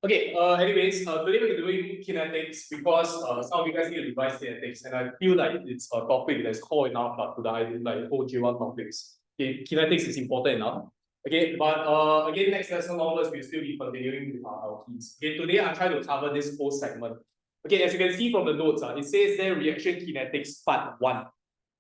Okay, today we're doing kinetics because some of you guys need to revise kinetics, and I feel like it's a topic that's core enough to the whole J1 topics. Okay, kinetics is important enough. Okay, but again, next lesson onwards, we'll still be continuing with our keys. Okay, today I'm trying to cover this whole segment. Okay, as you can see from the notes, it says there reaction kinetics part 1.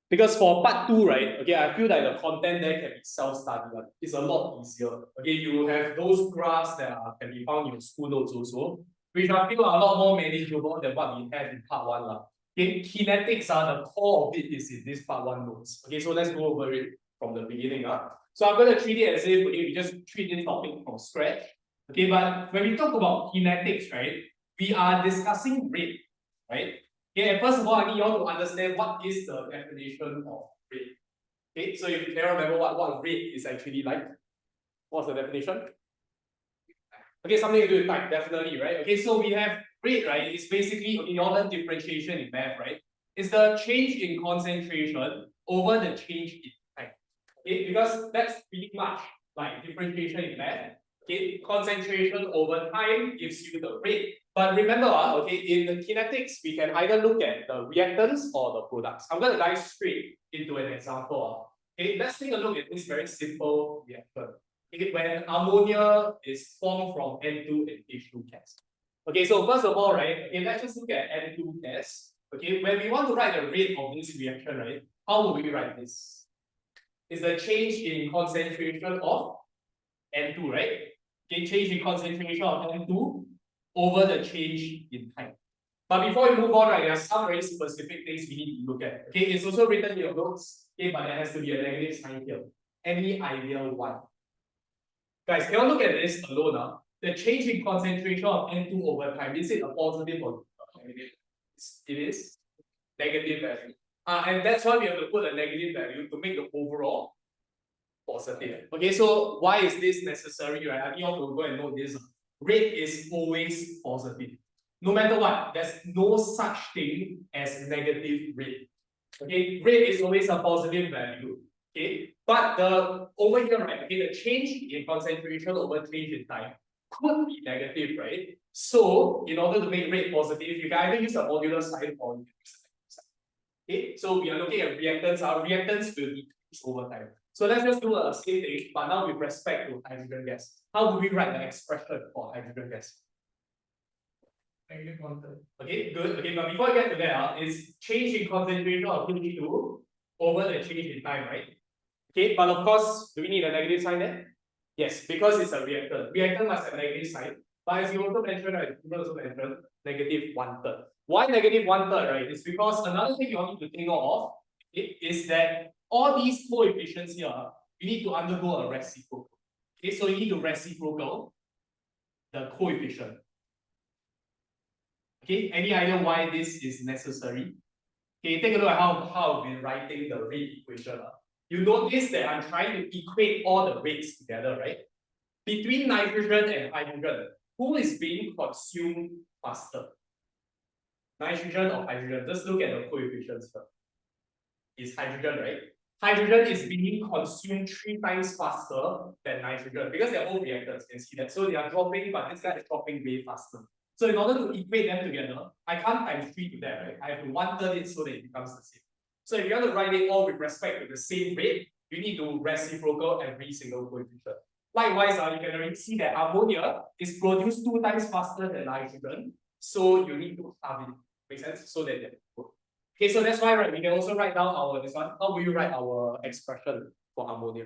Because for part 2, right, okay, I feel like the content there can be self-study. It's a lot easier. Okay, you have those graphs that can be found in your school notes also, which I feel are a lot more manageable than what we have in part 1. Okay, kinetics are the core of it is in this part 1 notes. Okay, so let's go over it from the beginning. So I'm going to treat it as if we just treat this topic from scratch. Okay, but when we talk about kinetics, right, we are discussing rate, right? Okay, first of all, I need you all to understand what is the definition of rate. Okay, so if you can remember what rate is actually like, what's the definition? Okay, something to do with time, definitely, right? Okay, so we have rate, right? It's basically, okay, you all learn differentiation in math, right? It's the change in concentration over the change in time. Okay, because that's pretty much like differentiation in math. Okay, concentration over time gives you the rate. But remember, okay, in the kinetics, we can either look at the reactants or the products. I'm going to dive straight into an example. Okay, let's take a look at this very simple reactant. Okay, when ammonia is formed from N2 and H2 gas. Okay, so first of all, right, okay, let's just look at N2 gas. Okay, when we want to write the rate of this reaction, right, how will we write this? Is the change in concentration of N2, right? Okay, change in concentration of N2 over the change in time. But before we move on, right, there are some very specific things we need to look at. Okay, it's also written in your notes, okay, but there has to be a negative sign here. Any idea why? Guys, can you look at this alone? The change in concentration of N2 over time, is it a positive or negative? It is negative value. And that's why we have to put a negative value to make the overall positive. Okay, so why is this necessary, right? I need you all to go and note this. Rate is always positive. No matter what, there's no such thing as negative rate. Okay, rate is always a positive value. Okay, but the over here, right? Okay, the change in concentration over change in time could be negative, right? So in order to make rate positive, you can either use a modular sign or use a negative sign. Okay, so we are looking at reactants. Our reactants will decrease over time. So let's just do a same thing, but now with respect to hydrogen gas. How do we write the expression for hydrogen gas? Okay, good. Okay, but before I get to that, it's change in concentration of H2 over the change in time, right? Okay, but of course, do we need a negative sign there? Yes, because it's a reactant. Reactant must have a negative sign. But as you also mentioned, right, you also mentioned negative 1/3. Why negative 1/3, right? It's because another thing you need to think of is that all these coefficients here, you need to undergo a reciprocal. Okay, so you need to reciprocal the coefficient. Okay, any idea why this is necessary? Okay, take a look at how I've been writing the rate equation. You notice that I'm trying to equate all the rates together, right? Between nitrogen and hydrogen, who is being consumed faster? Nitrogen or hydrogen? Just look at the coefficients first. It's hydrogen, right? Hydrogen is being consumed 3 times faster than nitrogen because they're all reactants. You can see that. So they are dropping, but this guy is dropping way faster. So in order to equate them together, I can't times 3 to that, right? I have to 1/3 it so that it becomes the same. So if you want to write it all with respect to the same rate, you need to reciprocal every single coefficient. Likewise, you can already see that ammonia is produced 2 times faster than nitrogen. So you need to halve it. Make sense? So that they work. Okay, so that's why, right, we can also write down our this one. How will you write our expression for ammonia?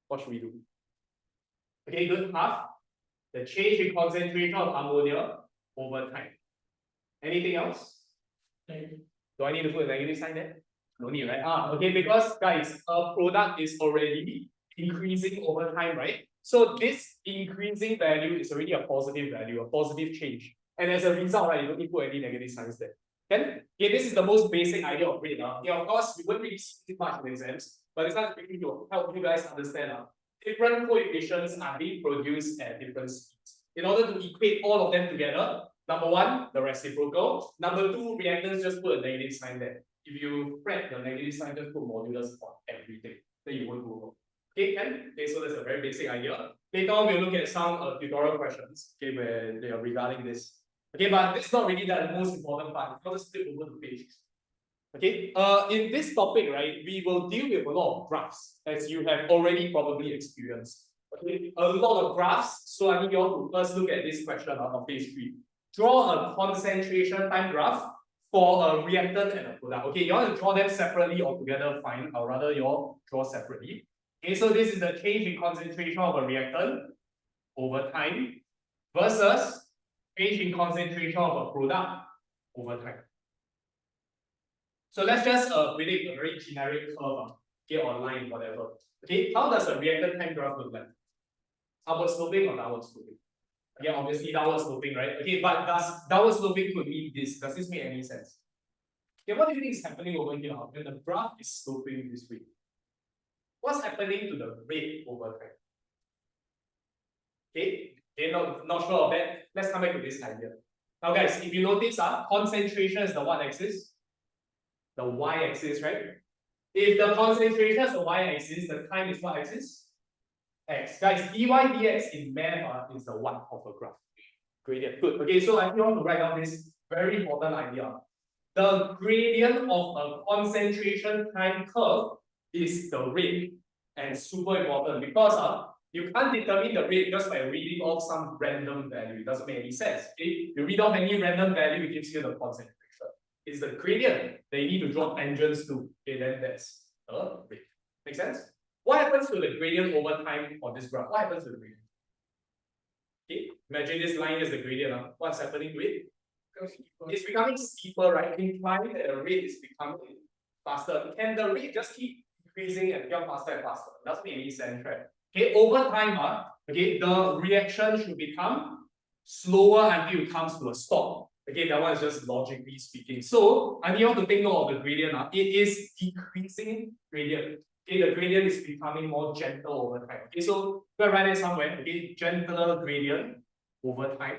What should we do? Okay, good. Half the change in concentration of ammonia over time. Anything else? Do I need to put a negative sign there? No need, right? Okay, because guys, a product is already increasing over time, right? So this increasing value is already a positive value, a positive change. And as a result, right, you don't need to put any negative signs there. Okay, this is the most basic idea of rate. Yeah, of course, we won't really see much in exams, but it's not really to help you guys understand. Different coefficients are being produced at different speeds. In order to equate all of them together, number one, the reciprocal. Number two, reactants, just put a negative sign there. If you spread the negative sign, just put modulus on everything. Then you won't go wrong. Okay, okay, so that's a very basic idea. Later on, we'll look at some tutorial questions, okay, where they are regarding this. Okay, but this is not really the most important part. I'll just flip over the page. Okay, in this topic, right, we will deal with a lot of graphs, as you have already probably experienced. Okay, a lot of graphs. So I need you all to first look at this question on page 3. Draw a concentration time graph for a reactant and a product. Okay, you want to draw them separately or together, fine. Or rather, you all draw separately. Okay, so this is the change in concentration of a reactant over time versus change in concentration of a product over time. So let's just predict a very generic curve, okay, or line, whatever. Okay, how does a reactant time graph look like? Upward sloping or downward sloping? Okay, obviously downward sloping, right? Okay, but does downward sloping could mean this? Does this make any sense? Okay, what do you think is happening over here when the graph is sloping this way? What's happening to the rate over time? Okay, not sure of that. Let's come back to this idea. Now, guys, if you notice, concentration is the what axis? The y-axis, right? If the concentration is the y-axis, the time is what axis? X. Guys, dy dx in math is the what of a graph? Gradient. Good. Okay, so I want to write down this very important idea. The gradient of a concentration time curve is the rate, and super important because you can't determine the rate just by reading off some random value. It doesn't make any sense. Okay? You read off any random value, it gives you the concentration. It's the gradient that you need to draw tangents to. Okay, then that's the rate. Make sense? What happens to the gradient over time on this graph? What happens to the gradient? Okay, imagine this line is the gradient. What's happening to it? It's becoming steeper, right? Implying that the rate is becoming faster. Can the rate just keep increasing and become faster and faster? Doesn't make any sense, right? Okay, over time, okay, the reaction should become slower until it comes to a stop. Okay, that one is just logically speaking. So I need you to take note of the gradient. It is decreasing gradient. Okay, the gradient is becoming more gentle over time. Okay, so we're write it somewhere. Okay, gentler gradient over time.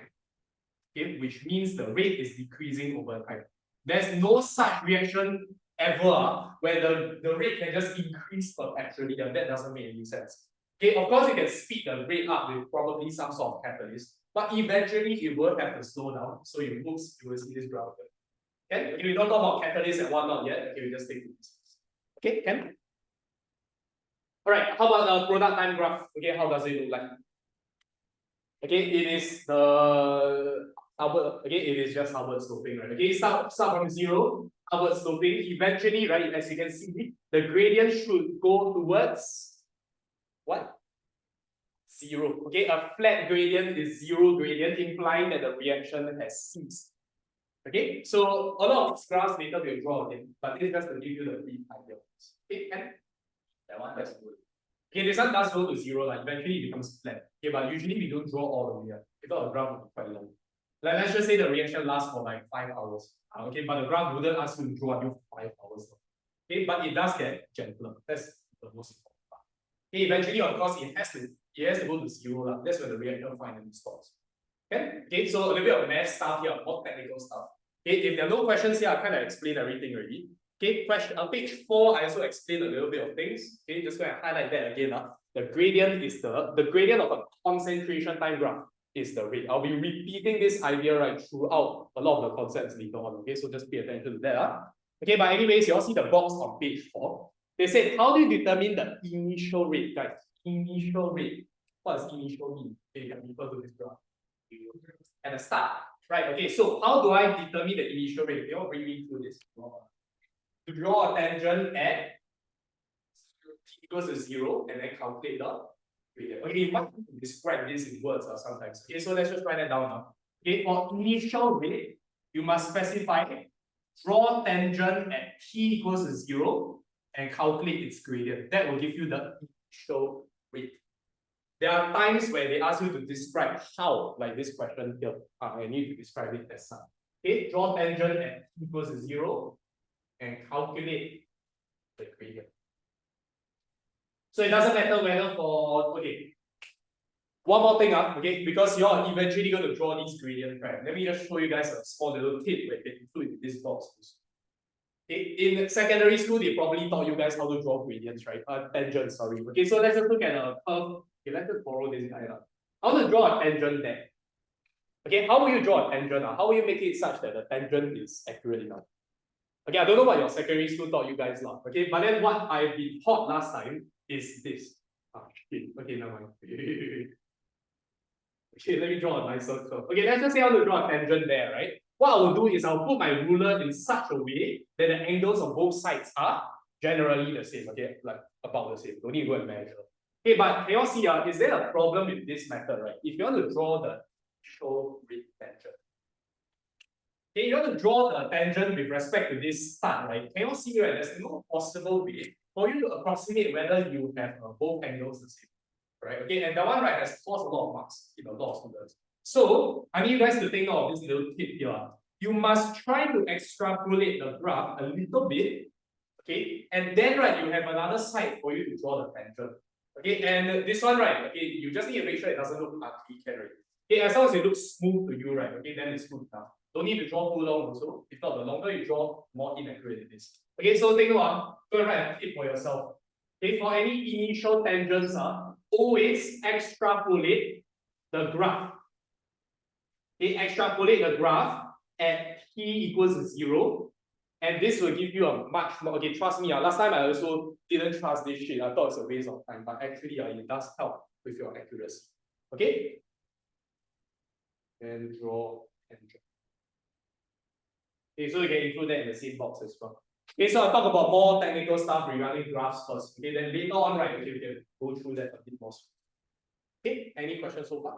Okay, which means the rate is decreasing over time. There's no such reaction ever where the rate can just increase perpetually, and that doesn't make any sense. Okay, of course you can speed the rate up with probably some sort of catalyst, but eventually it will have to slow down. So you will see this graph. Okay, we don't talk about catalyst and whatnot yet. Okay, we just take this. Okay, can? All right, how about the product time graph? Okay, how does it look like? Okay, it is the upward, okay, it is just upward sloping, right? Okay, start from 0, upward sloping. Eventually, right, as you can see, the gradient should go towards what? 0. Okay, a flat gradient is 0 gradient, implying that the reaction has ceased. Okay, so a lot of these graphs later we'll draw again, but this is just to give you the brief idea. Okay, and that one, that's good. Okay, this one does go to 0, like eventually it becomes flat. Okay, but usually we don't draw all the way up. Because the graph will be quite long. Like let's just say the reaction lasts for like 5 hours. Okay, but the graph wouldn't ask you to draw until 5 hours. Okay, but it does get gentler. That's the most important part. Okay, eventually, of course, it has to go to 0. That's where the reaction finally stops. Okay, so a little bit of math stuff here, more technical stuff. Okay, if there are no questions here, I kind of explained everything already. Okay, question on page 4, I also explained a little bit of things. Okay, just going to highlight that again. The gradient is the gradient of a concentration time graph is the rate. I'll be repeating this idea right throughout a lot of the concepts later on. Okay, so just pay attention to that. Okay, but anyways, you all see the box on page 4. They said, how do you determine the initial rate, guys? Initial rate. What does initial mean? Okay, you can refer to this graph. At the start, right? Okay, so how do I determine the initial rate? You all bring me through this. To draw a tangent at t equals to 0 and then calculate the gradient. Okay, you might describe this in words sometimes. Okay, so let's just write that down now. Okay, for initial rate, you must specify draw tangent at t equals to 0 and calculate its gradient. That will give you the initial rate. There are times where they ask you to describe how, like this question here. I need to describe it as such. Okay, draw tangent at t equals to 0 and calculate the gradient. So it doesn't matter whether for, okay, one more thing, okay, because you're eventually going to draw these gradients, right? Let me just show you guys a small little tip where you can include in this box. In secondary school, they probably taught you guys how to draw gradients, right? Tangents, sorry. Okay, so let's just look at a curve. Okay, let's just borrow this guy. I want to draw a tangent there. Okay, how will you draw a tangent? How will you make it such that the tangent is accurate enough? Okay, I don't know what your secondary school taught you guys now. Okay, but then what I've been taught last time is this. Shit. Okay, never mind. Okay, let me draw a nicer curve. Okay, let's just say I want to draw a tangent there, right? What I will do is I'll put my ruler in such a way that the angles on both sides are generally the same. Okay, like about the same. Don't need to go and measure. Okay, but can you all see, is there a problem with this method, right? If you want to draw the show grid tangent, okay, you want to draw the tangent with respect to this start, right? Can you all see, right? There's no possible way for you to approximate whether you have both angles the same, right? Okay, and that one, right, has caused a lot of marks in a lot of students. So I need you guys to take note of this little tip here. You must try to extrapolate the graph a little bit, okay, and then, right, you have another side for you to draw the tangent. Okay, and this one, right, okay, you just need to make sure it doesn't look ugly, right? Okay, as long as it looks smooth to you, right, okay, then it's good enough. Don't need to draw too long also. If not, the longer you draw, more inaccurate it is. Okay, so take note, go and write a tip for yourself. Okay, for any initial tangents, always extrapolate the graph. Okay, extrapolate the graph at t equals 0. And this will give you a much more, okay, trust me, last time I also didn't trust this shit. I thought it's a waste of time, but actually it does help with your accuracy. Okay? And draw tangent. Okay, so you can include that in the same box as well. Okay, so I'll talk about more technical stuff regarding graphs first. Okay, then later on, right, okay, we can go through that a bit more. Okay, any questions so far?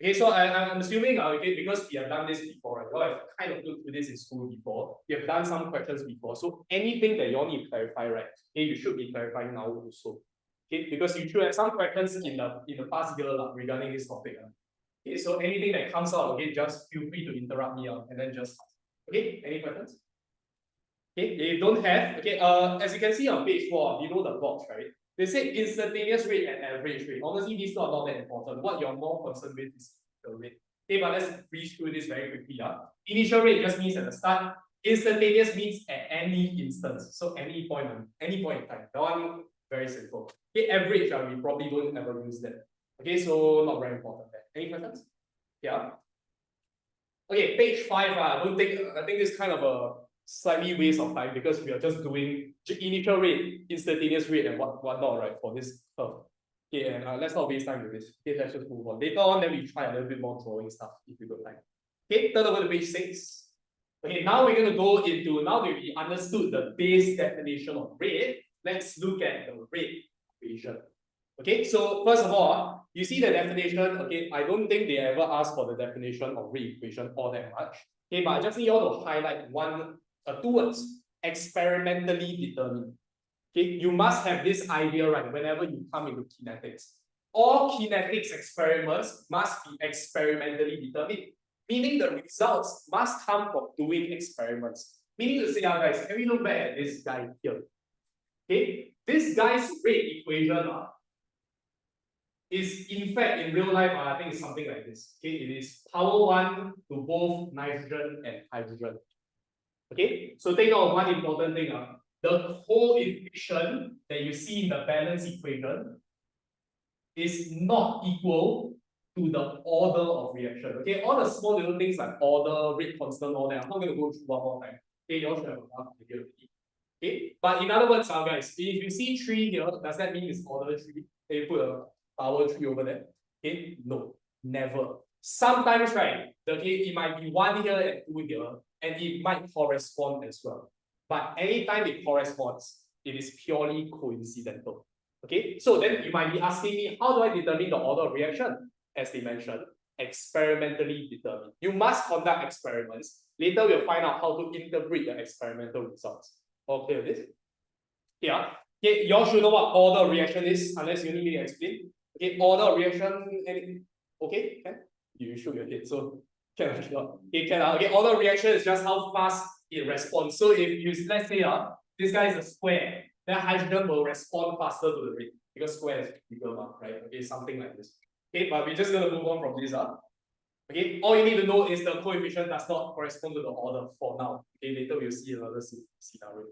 Okay, so I'm assuming, okay, because we have done this before, right? You have kind of looked through this in school before. You have done some questions before. So anything that you all need to clarify, right? Okay, you should be clarifying now also. Okay, because you should have some questions in the past year regarding this topic. Okay, so anything that comes out, okay, just feel free to interrupt me and then just ask. Okay, any questions? Okay, if you don't have, okay, as you can see on page 4, below the box, right? They say instantaneous rate and average rate. Honestly, these two are not that important. What you're more concerned with is the rate. Okay, but let's breeze through this very quickly. Initial rate just means at the start. Instantaneous means at any instance. So any point in time. That one, very simple. Okay, average, we probably don't ever use that. Okay, so not very important there. Any questions? Yeah. Okay, page 5. I think this is kind of a slightly waste of time because we are just doing initial rate, instantaneous rate, and whatnot, right, for this curve. Okay, and let's not waste time with this. Okay, let's just move on. Later on, then we try a little bit more drawing stuff if we got time. Okay, turn over to page 6. Okay, now we're going to go into, now that we understood the base definition of rate, let's look at the rate equation. Okay, so first of all, you see the definition, okay, I don't think they ever ask for the definition of rate equation all that much. Okay, but I just need you all to highlight two words, experimentally determined. Okay, you must have this idea, right, whenever you come into kinetics. All kinetics experiments must be experimentally determined, meaning the results must come from doing experiments. Meaning to say, guys, can we look back at this guy here? Okay, this guy's rate equation is in fact in real life, I think it's something like this. Okay, it is power 1 to both nitrogen and hydrogen. Okay, so take note of one important thing. The coefficient that you see in the balance equation is not equal to the order of reaction. Okay, all the small little things like order, rate constant, all that, I'm not going to go through one more time. Okay, you all should have enough idea already. Okay, but in other words, guys, if you see 3 here, does that mean it's order 3? Then you put a power 3 over there. Okay, no, never. Sometimes, right, okay, it might be 1 here and 2 here, and it might correspond as well. But anytime it corresponds, it is purely coincidental. Okay, so then you might be asking me, how do I determine the order of reaction? As they mentioned, experimentally determined. You must conduct experiments. Later, we'll find out how to interpret the experimental results. All clear with this? Yeah. Okay, you all should know what order of reaction is, unless you need me to explain. Okay, order of reaction, anything? Okay, can? You shook your head, so can. Okay, can. Okay, order of reaction is just how fast it responds. So if you, let's say, this guy is a square, then hydrogen will respond faster to the rate because square is bigger, right? Okay, something like this. Okay, but we're just going to move on from this. Okay, all you need to know is the coefficient does not correspond to the order for now. Okay, later we'll see another scenario.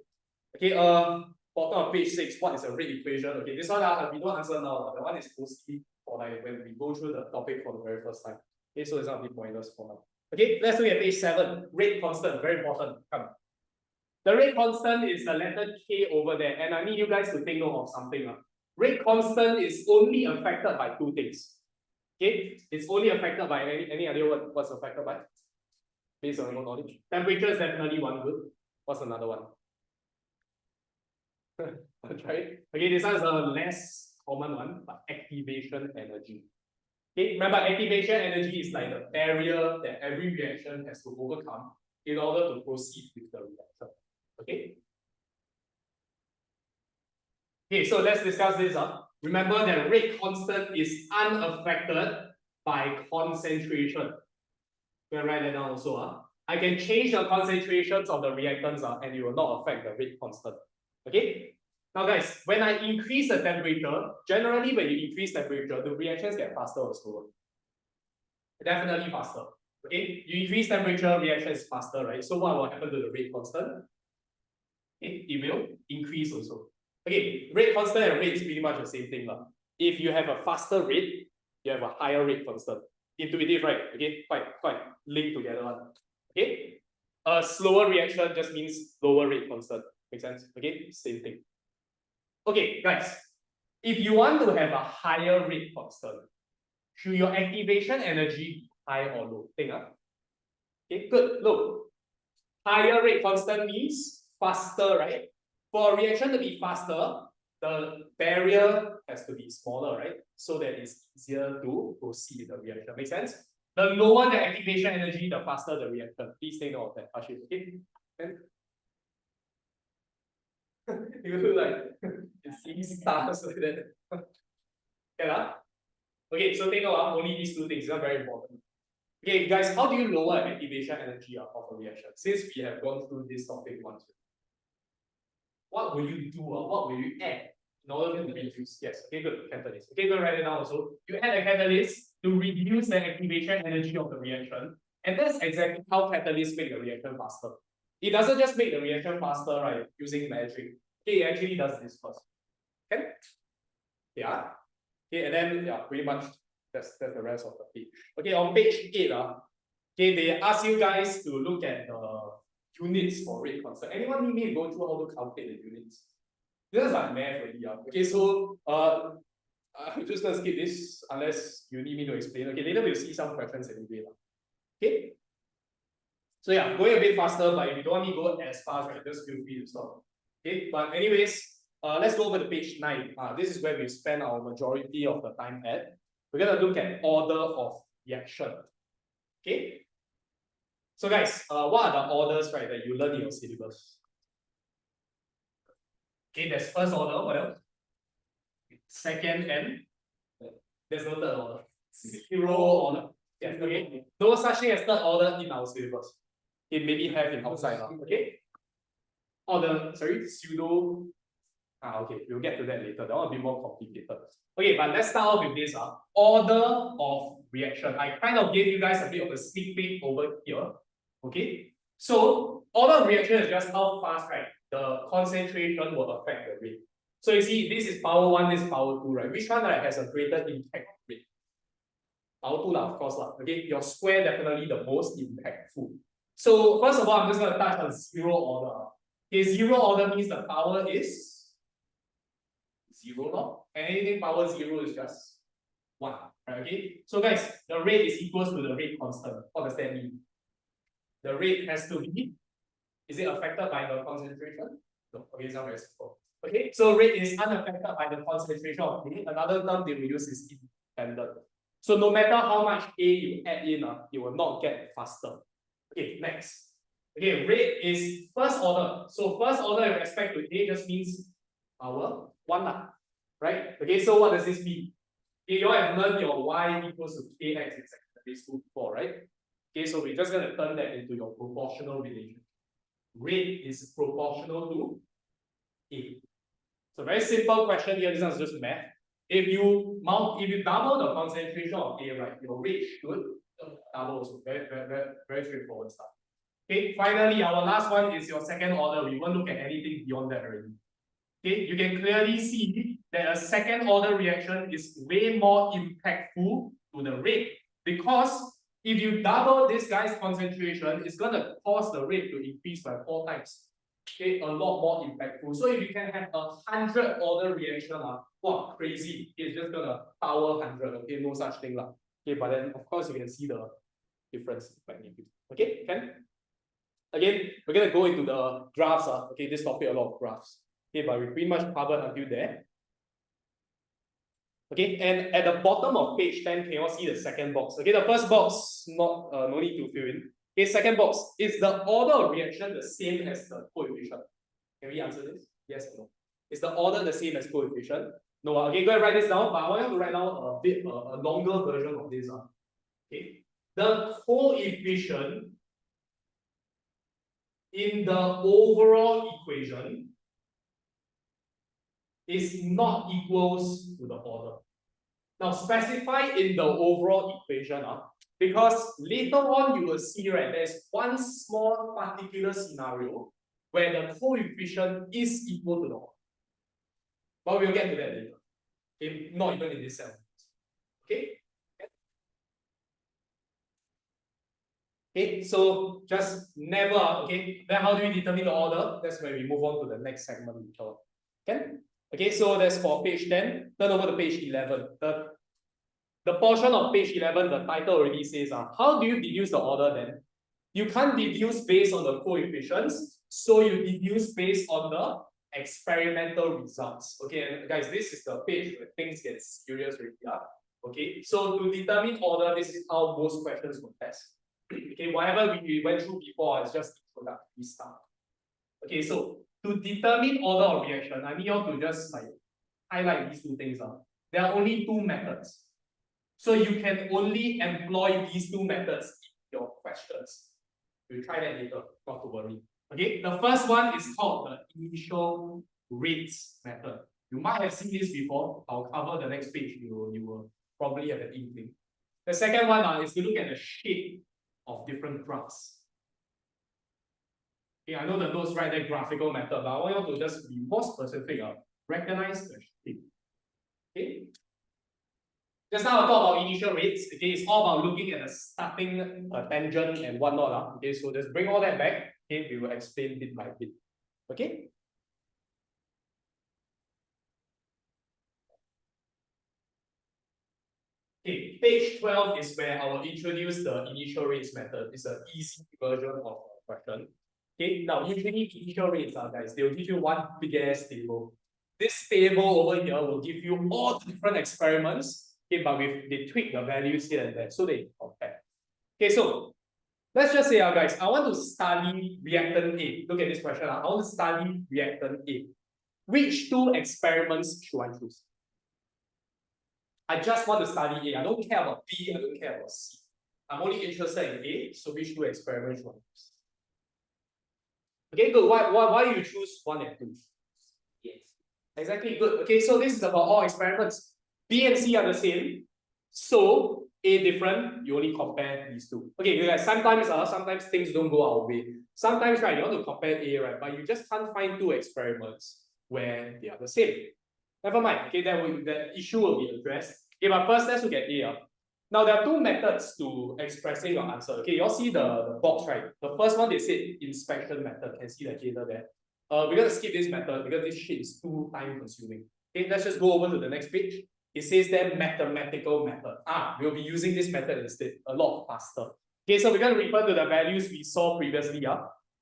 Okay, bottom of page 6, what is a rate equation? Okay, this one we don't answer now. The one is mostly for like when we go through the topic for the very first time. Okay, so it's not a bit pointless for now. Okay, let's look at page 7. Rate constant, very important. Come. The rate constant is the letter K over there, and I need you guys to take note of something. Rate constant is only affected by two things. Okay, it's only affected by any idea what's affected by? Based on your knowledge. Temperature is definitely one good. What's another one? I'll try it. Okay, this one is the less common one, but activation energy. Okay, remember activation energy is like the barrier that every reaction has to overcome in order to proceed with the reaction. Okay. Okay, so let's discuss this. Remember that rate constant is unaffected by concentration. We'll write that down also. I can change the concentrations of the reactants and it will not affect the rate constant. Okay. Now guys, when I increase the temperature, generally when you increase temperature, the reactions get faster or slower? Definitely faster. Okay, you increase temperature, reaction is faster, right? So what will happen to the rate constant? Okay, it will increase also. Okay, rate constant and rate is pretty much the same thing. If you have a faster rate, you have a higher rate constant. Intuitive, right? Okay, quite linked together. Okay, a slower reaction just means lower rate constant. Make sense? Okay, same thing. Okay, guys, if you want to have a higher rate constant, should your activation energy be high or low? Think up. Okay, good. Look, higher rate constant means faster, right? For a reaction to be faster, the barrier has to be smaller, right? So that it's easier to proceed with the reaction. Make sense? The lower the activation energy, the faster the reaction. Please take note of that. Ashif, okay? You look like you see stars like that. Yeah. Okay, so take note only these two things are very important. Okay, guys, how do you lower activation energy of a reaction? Since we have gone through this topic once, what will you do or what will you add in order to reduce? Yes, okay, good, catalyst. Okay, go write it down also. You add a catalyst to reduce the activation energy of the reaction, and that's exactly how catalysts make the reaction faster. It doesn't just make the reaction faster, right, using magic. Okay, it actually does this first. Okay? Yeah. Okay, and then yeah, pretty much that's the rest of the page. Okay, on page 8, okay, they ask you guys to look at the units for rate constant. Anyone need me to go through how to calculate the units? This is like math already. Okay, so I'm just gonna skip this unless you need me to explain. Okay, later we'll see some questions anyway. Okay. So yeah, going a bit faster, but if you don't want me to go as fast, right, just feel free to stop. Okay, but anyways, let's go over to page 9. This is where we spend our majority of the time at. We're gonna look at order of reaction. Okay. So guys, what are the orders, right, that you learn in your syllabus? Okay, there's first order, what else? Second, and there's no third order. Zero order. Yeah, okay. No such thing as third order in our syllabus. It maybe have in outside, okay? Or the pseudo. Okay, we'll get to that later. That will be more complicated. Okay, but let's start off with this. Order of reaction. I kind of gave you guys a bit of a sneak peek over here. Okay, so order of reaction is just how fast, right, the concentration will affect the rate. So you see, this is power 1, this is power 2, right? Which one, right, has a greater impact on rate? Power 2, of course. Okay, your square definitely the most impactful. So first of all, I'm just going to touch on zero order. Okay, zero order means the power is 0, and anything power 0 is just 1. Right, okay, so guys, the rate is equals to the rate constant. What does that mean? The rate has to be, is it affected by the concentration? No, okay, it's not very simple. Okay, so rate is unaffected by the concentration of A. Another term they will use is independent. So no matter how much A you add in, it will not get faster. Okay, next. Okay, rate is first order. So first order in respect to A just means power 1, right? Okay, so what does this mean? Okay, you all have learned your Y equals to KX in secondary school before, right? Okay, so we're just going to turn that into your proportional relation. Rate is proportional to A. So very simple question here, this is just math. If you double the concentration of A, right, your rate should Double also, very straightforward stuff. Okay, finally, our last one is your second order. We won't look at anything beyond that already. Okay, you can clearly see that a second order reaction is way more impactful to the rate, because if you double this guy's concentration, it's gonna cause the rate to increase by 4 times. Okay, a lot more impactful. So if you can have a 100 order reaction, wow, crazy. It's just gonna power 100. Okay, no such thing. Okay, but then of course you can see the difference magnitude. Okay, can? Again, we're gonna go into the graphs. Okay, this topic a lot of graphs. Okay, but we pretty much covered until there. Okay, and at the bottom of page 10, can you all see the second box? Okay, the first box, not no need to fill in. Okay, second box, is the order of reaction the same as the coefficient? Can we answer this? Yes or no? Is the order the same as coefficient? No. Okay, go and write this down, but I want you to write down a bit a longer version of this. Okay, the coefficient in the overall equation is not equals to the order. Now specify in the overall equation, because later on you will see, right, there's one small particular scenario where the coefficient is equal to the order. But we'll get to that later. Okay? Not even in this cell. Okay? Okay, so just never, okay? Then how do we determine the order? That's when we move on to the next segment. Okay? Okay, so that's for page 10. Turn over to page 11. The portion of page 11, the title already says, how do you deduce the order then? You can't deduce based on the coefficients, so you deduce based on the experimental results. Okay, and guys, this is the page where things get serious already. Okay, so to determine order, this is how most questions will test. Okay, whatever we went through before is just introductory stuff. Okay, so to determine order of reaction, I need you all to just like highlight these two things. There are only two methods. So you can only employ these two methods in your questions. We'll try that later, not to worry. Okay, the first one is called the initial rates method. You might have seen this before. I'll cover the next page. You will probably have an inkling. The second one is to look at the shape of different graphs. Okay, I know the notes write that graphical method, but I want you to just be more specific. Recognize the shape. Okay. Just now I talked about initial rates. Okay, it's all about looking at the starting tangent and whatnot. Okay, so just bring all that back. Okay, we will explain bit by bit. Okay. Okay, page 12 is where I will introduce the initial rates method. It's an easy version of a question. Okay, now usually initial rates, guys, they will give you one big ass table. This table over here will give you all the different experiments. Okay, but they tweak the values here and there, so they compare. Okay, so let's just say, guys, I want to study reactant A. Look at this question. I want to study reactant A. Which two experiments should I choose? I just want to study A. I don't care about B. I don't care about C. I'm only interested in A. So which two experiments should I choose? Okay, good. Why do you choose 1 and 2? Yes. Exactly, good. Okay, so this is about all experiments. B and C are the same, so A different, you only compare these two. Okay, guys, sometimes things don't go our way. Sometimes, right, you want to compare A, right, but you just can't find two experiments where they are the same. Never mind, okay, that issue will be addressed. Okay, but first, let's look at A. Now, there are two methods to expressing your answer. Okay, you all see the box, right? The first one, they said inspection method. Can see the data there. We're going to skip this method because this shit is too time consuming. Okay, let's just go over to the next page. It says that mathematical method. We'll be using this method instead, a lot faster. Okay, so we're going to refer to the values we saw previously.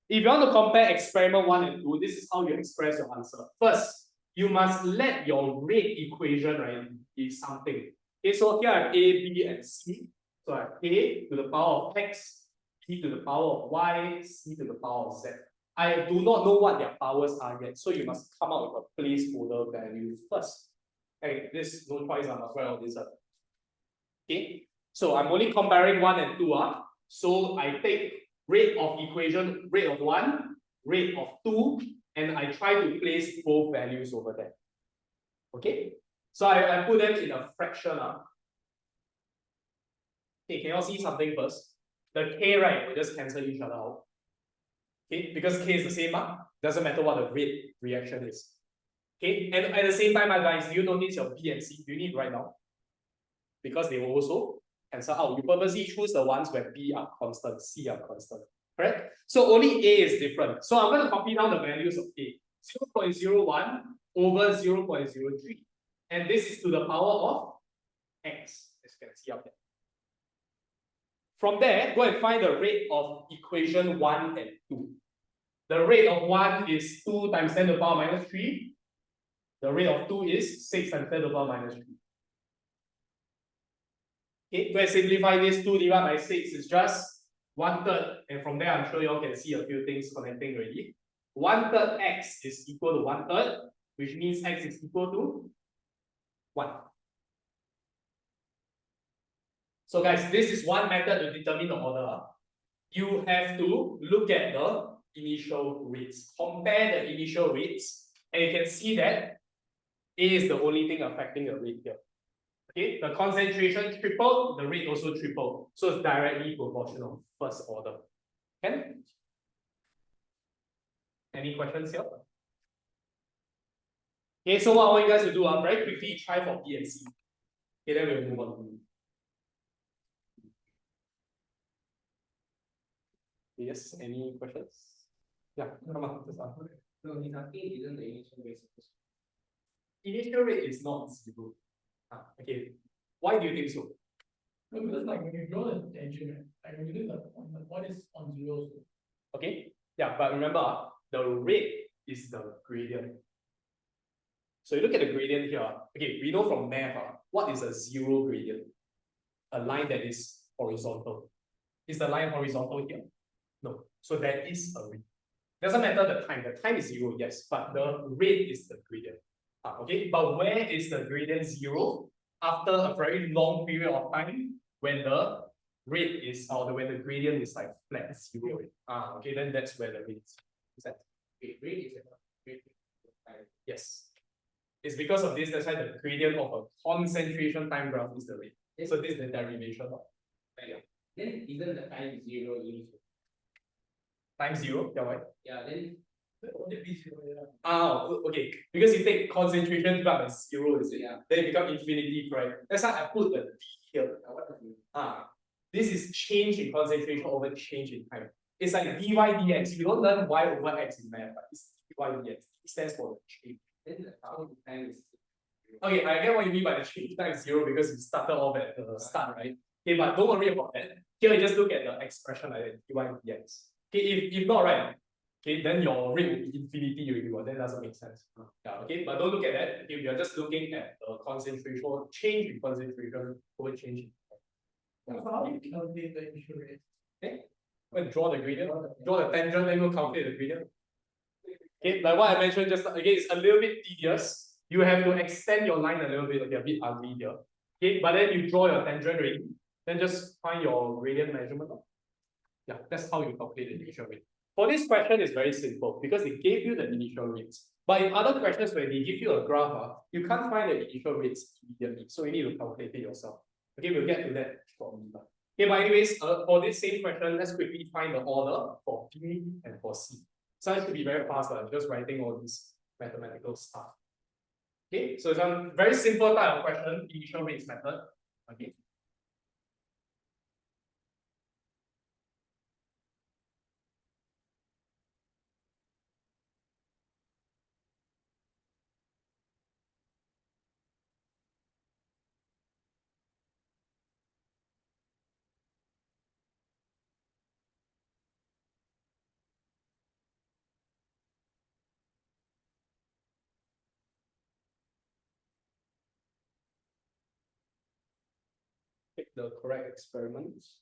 If you want to compare experiment 1 and 2, this is how you express your answer. First, you must let your rate equation, right, be something. Okay, so here I have A, B, and C. So I have A to the power of X, B to the power of Y, C to the power of Z. I do not know what their powers are yet, so you must come up with a placeholder value first. Okay, this no choice, I must write all this up. Okay, so I'm only comparing 1 and 2. So I take rate of equation, rate of 1, rate of 2, and I try to place both values over there. Okay, so I put them in a fraction. Okay, can you all see something first? The K, right, will just cancel each other out. Okay, because K is the same, doesn't matter what the rate reaction is. Okay, and at the same time, guys, do you notice your B and C? Do you need right now? Because they will also cancel out. You purposely choose the ones where B are constant, C are constant. Correct? So only A is different. So I'm going to copy down the values of A. 0.01 over 0.03. And this is to the power of X, as you can see up there. From there, go and find the rate of equation 1 and 2. The rate of 1 is 2 times 10 to the power minus 3. The rate of 2 is 6 times 10 to the power minus 3. Okay, go and simplify this. 2 divided by 6 is just 1/3. And from there, I'm sure you all can see a few things connecting already. 1/3 x is equal to 1/3, which means x is equal to 1. So guys, this is one method to determine the order. You have to look at the initial rates. Compare the initial rates, and you can see that A is the only thing affecting the rate here. Okay, the concentration tripled, the rate also tripled. So it's directly proportional, first order. Can? Any questions here? Okay, so what I want you guys to do, very quickly try for B and C. Okay, then we'll move on. Yes, any questions? Yeah, come on. No, he's asking isn't the initial rate supposed to Initial rate is not zero. Okay. Why do you think so? No, because like when you draw the tangent, like when you do the point, the point is on zero. So. Okay. Yeah, but remember, the rate is the gradient. So you look at the gradient here. Okay, we know from math, what is a zero gradient? A line that is horizontal. Is the line horizontal here? No. So there is a rate. Doesn't matter the time. The time is zero, yes, but the rate is the gradient. Okay, but where is the gradient zero? After a very long period of time, when the rate is, or when the gradient is like flat zero. Okay, then that's where the rate is that. be. Rate is a rate. Yes. It's because of this, that's why the gradient of a concentration time graph is the rate. So this is the derivation of. Yeah. Then isn't the time zero initial? Time zero, yeah, why? Yeah, then Only be zero, yeah. Okay. Because you take concentration graph as zero, is it? Yeah. Then it become infinity, correct? That's why I put the D here. what does it mean? This is change in concentration over change in time. It's like dy dx. You don't learn y over x in math, but it's dy dx. It stands for the change. Then the time is Okay, I get what you mean by the change time is zero because you started off at the start, right? Okay, but don't worry about that. Here, you just look at the expression like that, dy dx. Okay, if not right, okay, then your rate will be infinity already, but that doesn't make sense. Yeah, okay, but don't look at that. Okay, we are just looking at the concentration, change in concentration over change in time. So how do you calculate the initial rate? Okay, go and draw the gradient, draw the tangent, then go calculate the gradient. Okay, like what I mentioned just again, it's a little bit tedious. You have to extend your line a little bit, okay, a bit ugly here. Okay, but then you draw your tangent already, then just find your gradient measurement. Yeah, that's how you calculate the initial rate. For this question, it's very simple because they gave you the initial rates. But in other questions where they give you a graph, you can't find the initial rates immediately. So you need to calculate it yourself. Okay, we'll get to that shortly. Okay, but anyways, for this same question, let's quickly find the order for B and for C. So it should be very fast, just writing all this mathematical stuff. Okay, so it's a very simple type of question, initial rates method. Okay. Pick the correct experiments.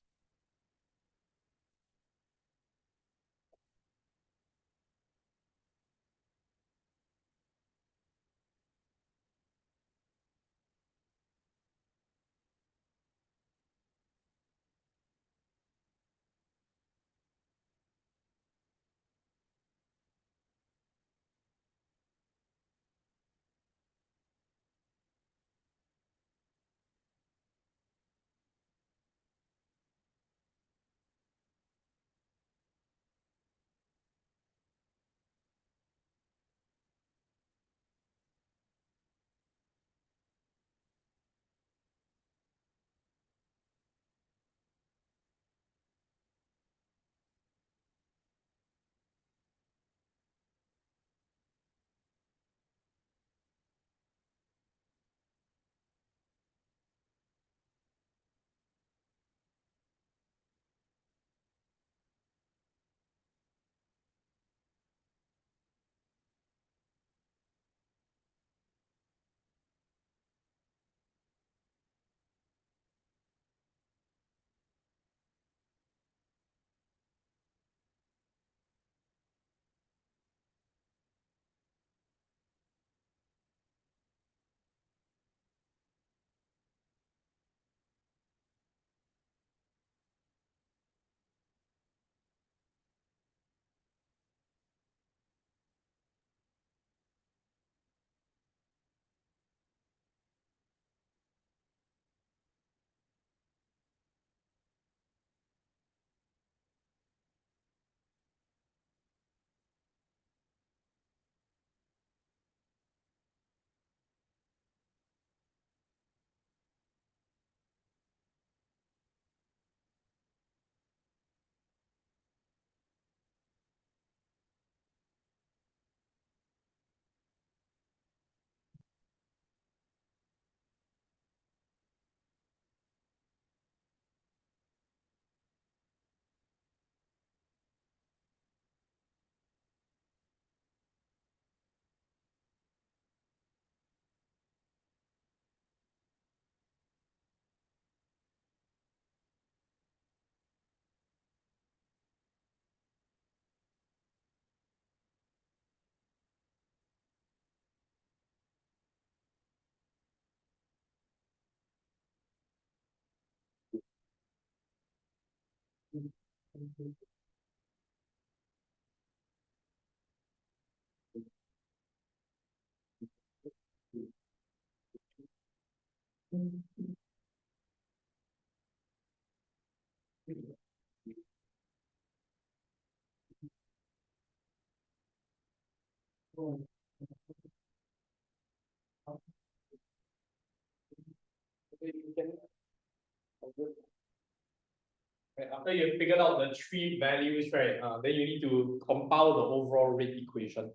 Right, after you figured out the three values, right? Then you need to compile the overall rate equation.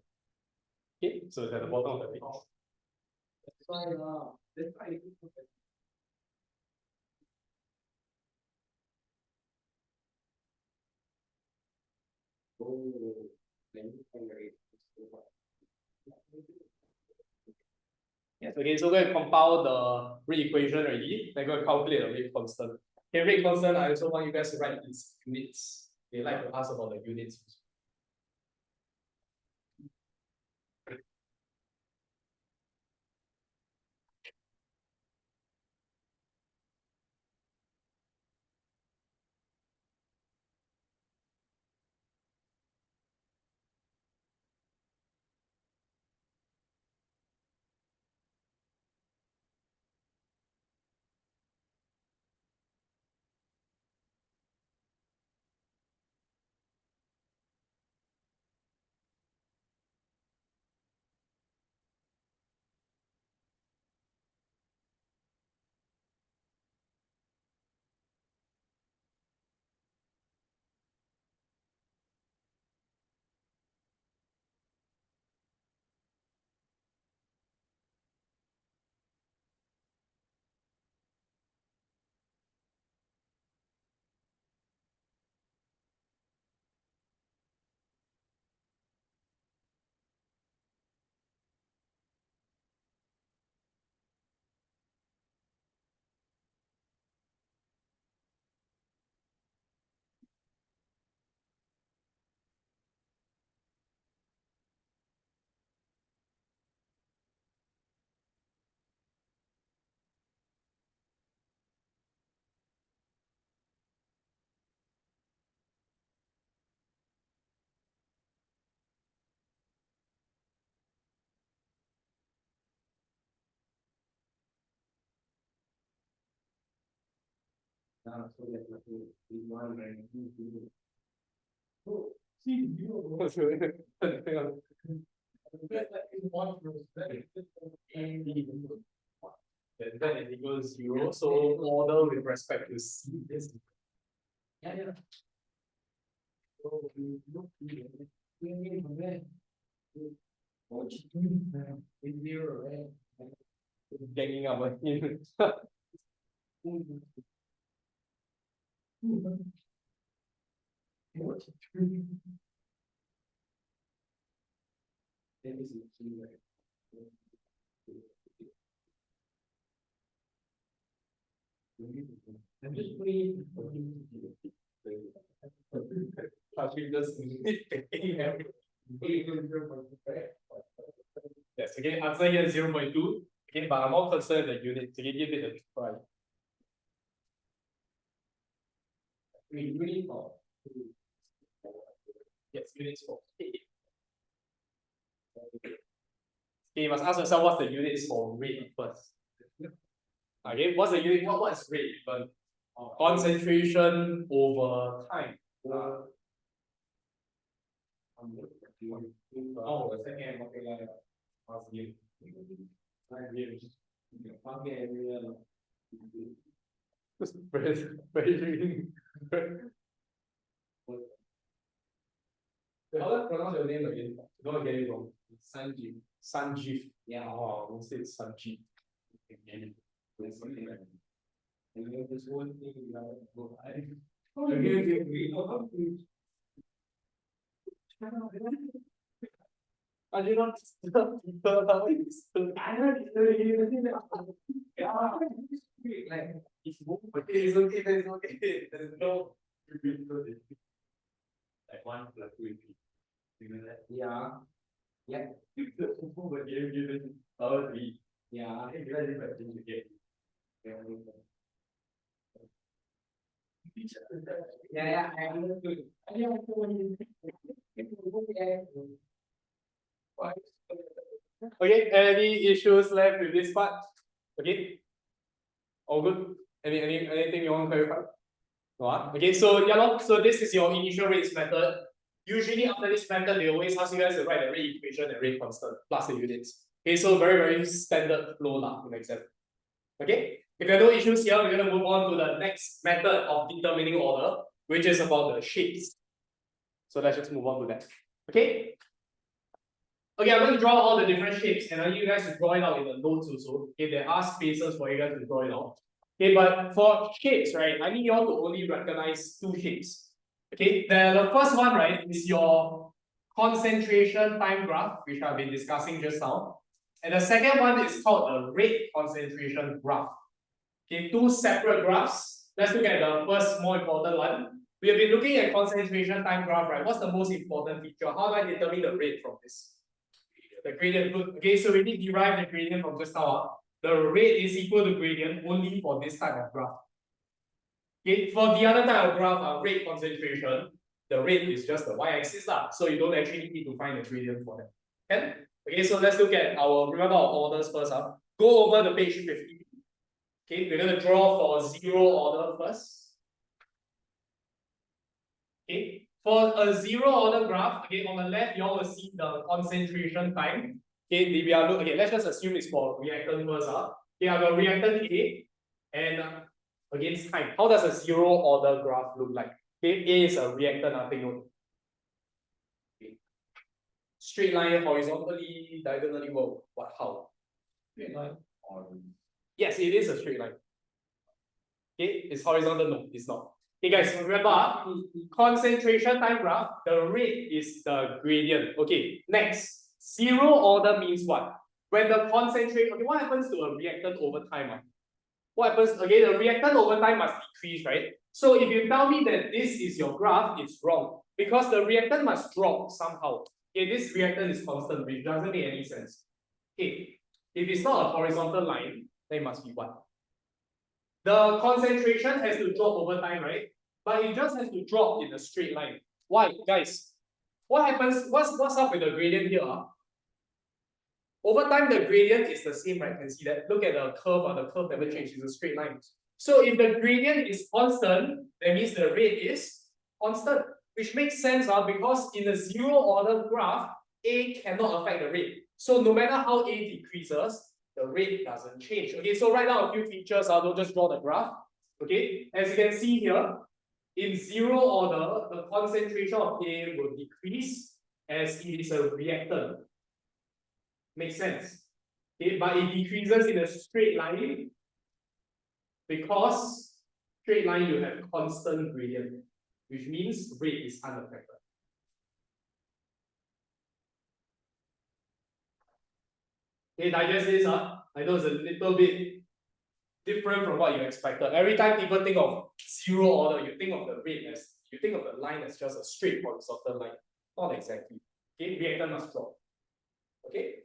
Okay, so it's at the bottom of the page. That's why that's why you put it. Oh, then you can rate. Yes, okay, so we're going to compile the rate equation already. Then we're going to calculate the rate constant. Okay, rate constant, I also want you guys to write its units. They like to ask about the units. So that one rank. Oh, see, you. And then it equals 0. So model with respect to C is Yeah, yeah. So we look here. In zero, right? ganging up on him. Then this is key, right? I'm just putting Actually, just yes, again, answer here is 0.2. Okay, but I'm more concerned with the unit. So you give it a try. really for Yes, units for K. Okay, you must ask yourself what's the units for rate first. Okay, what's the unit? What's rate? But concentration over time. oh, the second okay, Very. How do I pronounce your name again? Don't get it wrong. Sanjeev. Sanjeev. Yeah. Oh, we'll say it's Sanjeev. And then this whole thing you have to go high. I do not disturb people. How are you disturbed? I don't know. Yeah. Like It's okay, it's okay, it's okay. There's no. like 1 plus 2 is 3. You know that? Yeah. Yeah. Yeah. Yeah, I understood. Okay, any issues left with this part? Okay, all good. Anything you want to clarify? No, ah? Okay, so yeah, lor, so this is your initial rates method. Usually after this method, they always ask you guys to write the rate equation and rate constant plus the units. Okay, so very standard flow lah in exam. Okay, if you have no issues here, we're gonna move on to the next method of determining order, which is about the shapes. So let's just move on to that. Okay. Okay, I'm going to draw all the different shapes and I need you guys to draw it out in the notes also. Okay, there are spaces for you guys to draw it out. Okay, but for shapes, right, I need you all to only recognize two shapes. Okay, the first one, right, is your concentration time graph, which I've been discussing just now. And the second one is called the rate concentration graph. Okay, two separate graphs. Let's look at the first more important one. We have been looking at concentration time graph, right? What's the most important feature? How do I determine the rate from this? The gradient. Good. Okay, so we need to derive the gradient from just now. The rate is equal to gradient only for this type of graph. Okay, for the other type of graph, rate concentration, the rate is just the y-axis lah. So you don't actually need to find the gradient for that. Okay? Okay, so let's look at remember our orders first. Go over the page 50. Okay, we're going to draw for zero order first. Okay, for a zero order graph, okay, on the left, you all will see the concentration time. Okay, okay, let's just assume it's for reactant first. Okay, I've got reactant A and against time. How does a zero order graph look like? Okay, A is a reactant, nothing else. Okay. Straight line, horizontally, diagonally, well, what, how? Straight line. Yes, it is a straight line. Okay, it's horizontal, no, it's not. Okay guys, remember, concentration time graph, the rate is the gradient. Okay, next, zero order means what? When the concentration, okay, what happens to a reactant over time? What happens, okay, the reactant over time must decrease, right? So if you tell me that this is your graph, it's wrong. Because the reactant must drop somehow. Okay, this reactant is constant, which doesn't make any sense. Okay, if it's not a horizontal line, then it must be what? The concentration has to drop over time, right? But it just has to drop in a straight line. Why, guys? What happens? What's up with the gradient here? Over time, the gradient is the same, right? You can see that. Look at the curve. The curve never changes. It's a straight line. So if the gradient is constant, that means the rate is constant, which makes sense because in a zero order graph, A cannot affect the rate. So no matter how A decreases, the rate doesn't change. Okay, so right now a few features, don't just draw the graph. Okay, as you can see here, in zero order, the concentration of A will decrease as it is a reactant. Makes sense. Okay, but it decreases in a straight line because straight line you have constant gradient, which means rate is unaffected. Okay, digest this. I know it's a little bit different from what you expected. Every time people think of zero order, you think of the rate as, you think of the line as just a straight horizontal line. Not exactly. Okay, reactant must drop. Okay.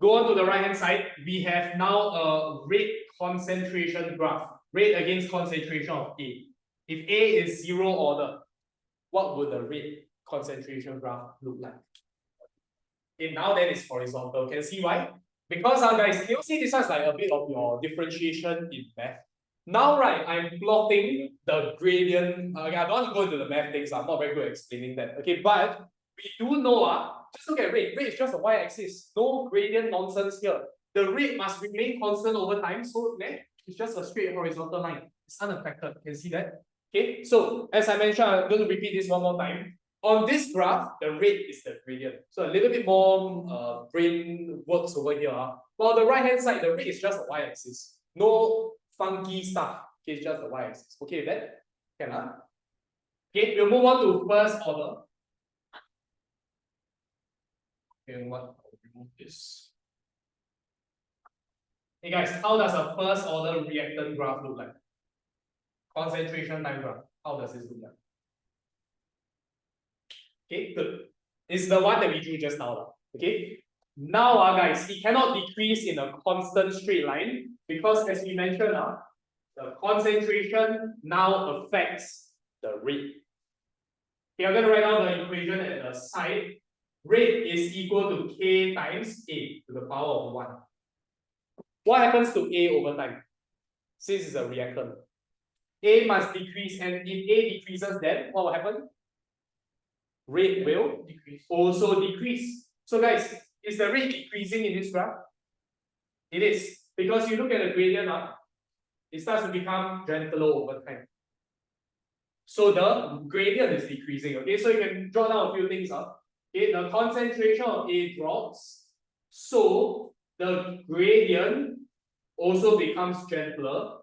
Go on to the right hand side. We have now a rate concentration graph. Rate against concentration of A. If A is zero order, what would the rate concentration graph look like? Okay, now then it's horizontal. Can you see why? Because guys, can you see this is like a bit of your differentiation in math? Now, right, I'm plotting the gradient. Okay, I don't want to go into the math things. I'm not very good at explaining that. Okay, but we do know, just look at rate. Rate is just a y-axis. No gradient nonsense here. The rate must remain constant over time. So it's just a straight horizontal line. It's unaffected. Can you see that? Okay, so as I mentioned, I'm going to repeat this one more time. On this graph, the rate is the gradient. So a little bit more brain works over here. But on the right hand side, the rate is just a y-axis. No funky stuff. Okay, it's just the y-axis. Okay with that? Can okay, we'll move on to first order. Okay, I'll remove this. Hey guys, how does a first order reactant graph look like? Concentration time graph. How does this look like? Okay, good. It's the one that we drew just now. Okay. Now, guys, it cannot decrease in a constant straight line because as we mentioned, the concentration now affects the rate. Okay, I'm going to write down the equation at the side. Rate is equal to K times A to the power of 1. What happens to A over time? Since it's a reactant. A must decrease, and if A decreases, then what will happen? Rate will also decrease. So guys, is the rate decreasing in this graph? It is. Because you look at the gradient, it starts to become gentler over time. So the gradient is decreasing. Okay, so you can draw down a few things. Okay, the concentration of A drops. So the gradient also becomes gentler,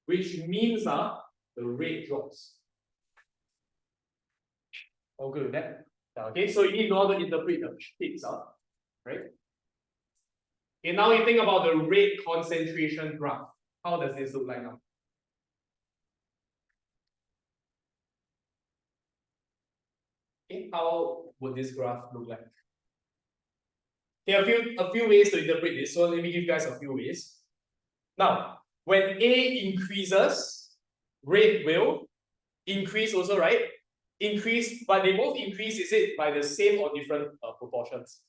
which means the rate drops. All good with that? Okay, so you need to know how to interpret the shapes, right? Okay, now you think about the rate concentration graph. How does this look like now? Okay, how would this graph look like? There are a few ways to interpret this, so let me give you guys a few ways. Now, when A increases, rate will increase also, right? Increase, but they both increase, is it by the same or different proportions?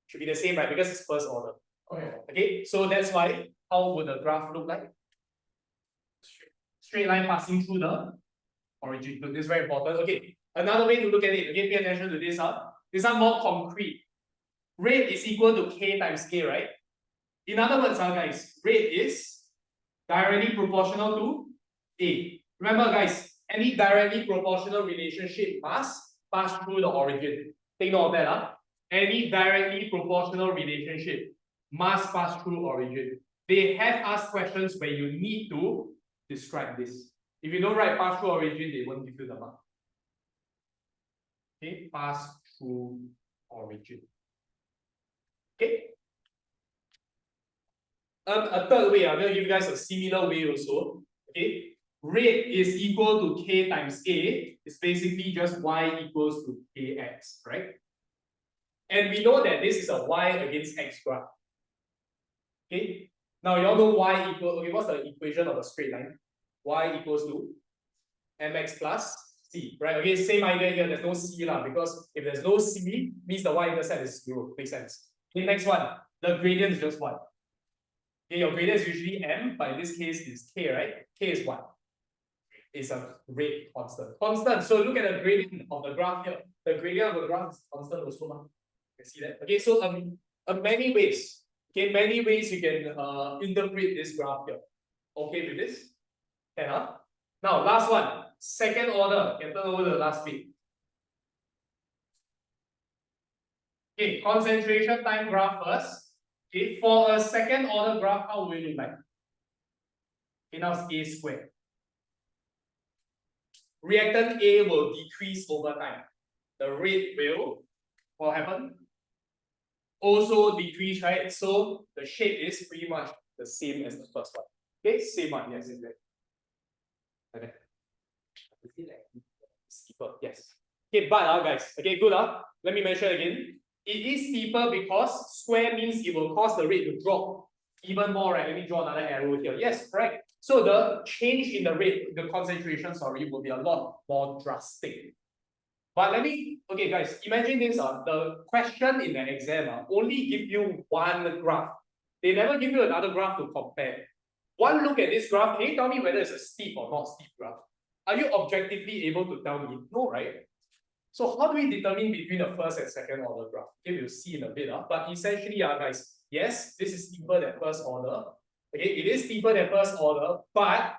Should be the same, right? Because it's first order. Okay, so that's why, how would the graph look like? Straight line passing through the origin. Look, this is very important. Okay, another way to look at it, okay, pay attention to this. These are more concrete. Rate is equal to K times K, right? In other words, guys, rate is directly proportional to A. Remember, guys, any directly proportional relationship must pass through the origin. Take note of that. Any directly proportional relationship must pass through origin. They have asked questions where you need to describe this. If you don't write pass through origin, they won't give you the mark. Okay, pass through origin. Okay. A third way, I'm going to give you guys a similar way also. Okay, rate is equal to K times A. It's basically just Y equals to KX, right? And we know that this is a Y against X graph. Okay, now you all know Y equal, okay, what's the equation of a straight line? Y equals to mx plus c, right? Okay, same idea here, there's no c because if there's no c, means the y-intercept is 0, makes sense. Okay, next one, the gradient is just 1. Okay, your gradient is usually m, but in this case is k, right? K is 1. It's a rate constant. Constant, so look at the gradient of the graph here. The gradient of the graph is constant also. You can see that. Okay, so many ways. Okay, many ways you can interpret this graph here. Okay with this? Can, Now, last one. Second order. Can turn over the last bit. Okay, concentration time graph first. Okay, for a second order graph, how will it look like? Okay, now it's A squared. Reactant A will decrease over time. The rate will, what happen? Also decrease, right? So the shape is pretty much the same as the first one. Okay, same one, yes, exactly. Okay. Steeper, yes. Okay, but guys, okay, good. Let me mention again. It is steeper because square means it will cause the rate to drop even more, right? Let me draw another arrow here. Yes, correct. So the change in the rate, the concentration, sorry, will be a lot more drastic. But let me, okay, guys, imagine this. The question in the exam only give you one graph. They never give you another graph to compare. One look at this graph, can you tell me whether it's a steep or not steep graph? Are you objectively able to tell me? No, right? So how do we determine between the first and second order graph? Okay, we'll see in a bit. But essentially, guys, yes, this is steeper than first order. Okay, it is steeper than first order, but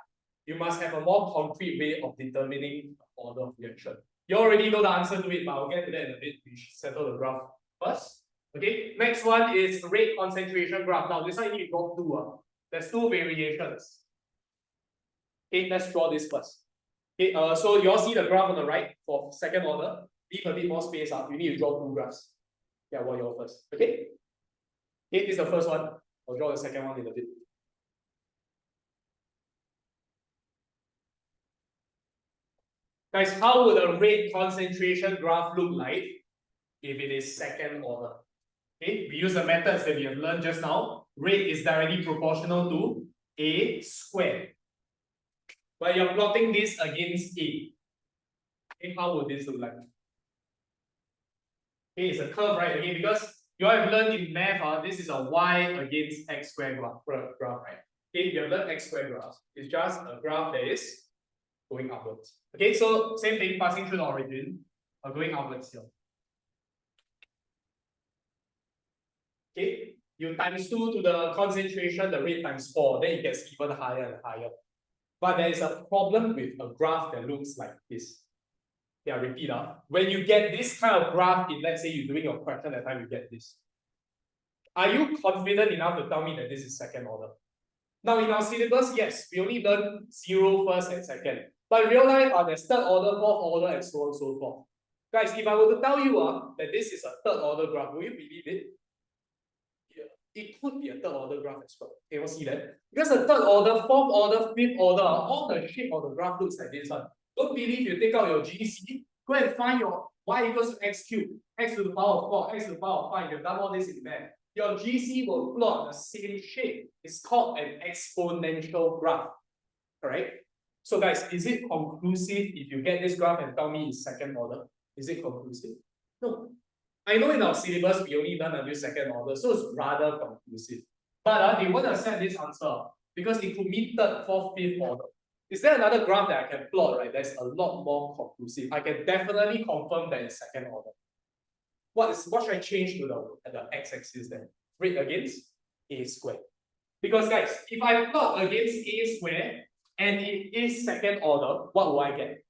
you must have a more concrete way of determining the order of reaction. You already know the answer to it, but I'll get to that in a bit. We should settle the graph first. Okay, next one is rate concentration graph. Now, this one you need to draw two. There's two variations. Okay, let's draw this first. Okay, so you all see the graph on the right for second order. Leave a bit more space. You need to draw two graphs. Yeah, what you first. Okay? Okay, this is the first one. I'll draw the second one in a bit. Guys, how would a rate concentration graph look like if it is second order? Okay, we use the methods that we have learned just now. Rate is directly proportional to A squared. But you're plotting this against A. Okay, how would this look like? Okay, it's a curve, right? Okay, because you have learned in math, this is a y against x squared graph, right? Okay, you have learned x squared graph. It's just a graph that is going upwards. Okay, so same thing, passing through the origin, going upwards here. Okay, you times 2 to the concentration, the rate times 4, then it gets even higher and higher. But there is a problem with a graph that looks like this. Yeah, repeat. When you get this kind of graph, in let's say you're doing your question at the time you get this. Are you confident enough to tell me that this is second order? Now in our syllabus, yes, we only learn 0 first and second. But in real life, there's third order, fourth order, and so on and so forth. Guys, if I were to tell you that this is a third order graph, will you believe it? It could be a third order graph as well. Okay, we'll see that. Because the third order, fourth order, fifth order, all the shape of the graph looks like this one. Don't believe you take out your GC, go and find your y equals to x cubed, x to the power of 4, x to the power of 5. You've done all this in math. Your GC will plot the same shape. It's called an exponential graph. Alright? So guys, is it conclusive if you get this graph and tell me it's second order? Is it conclusive? No. I know in our syllabus we only learn until second order, so it's rather conclusive. But they won't accept this answer because it could mean third, fourth, fifth order. Is there another graph that I can plot, right? That's a lot more conclusive. I can definitely confirm that it's second order. What should I change to the x-axis then? Rate against a squared. Because guys, if I plot against a squared and it is second order, what will I get?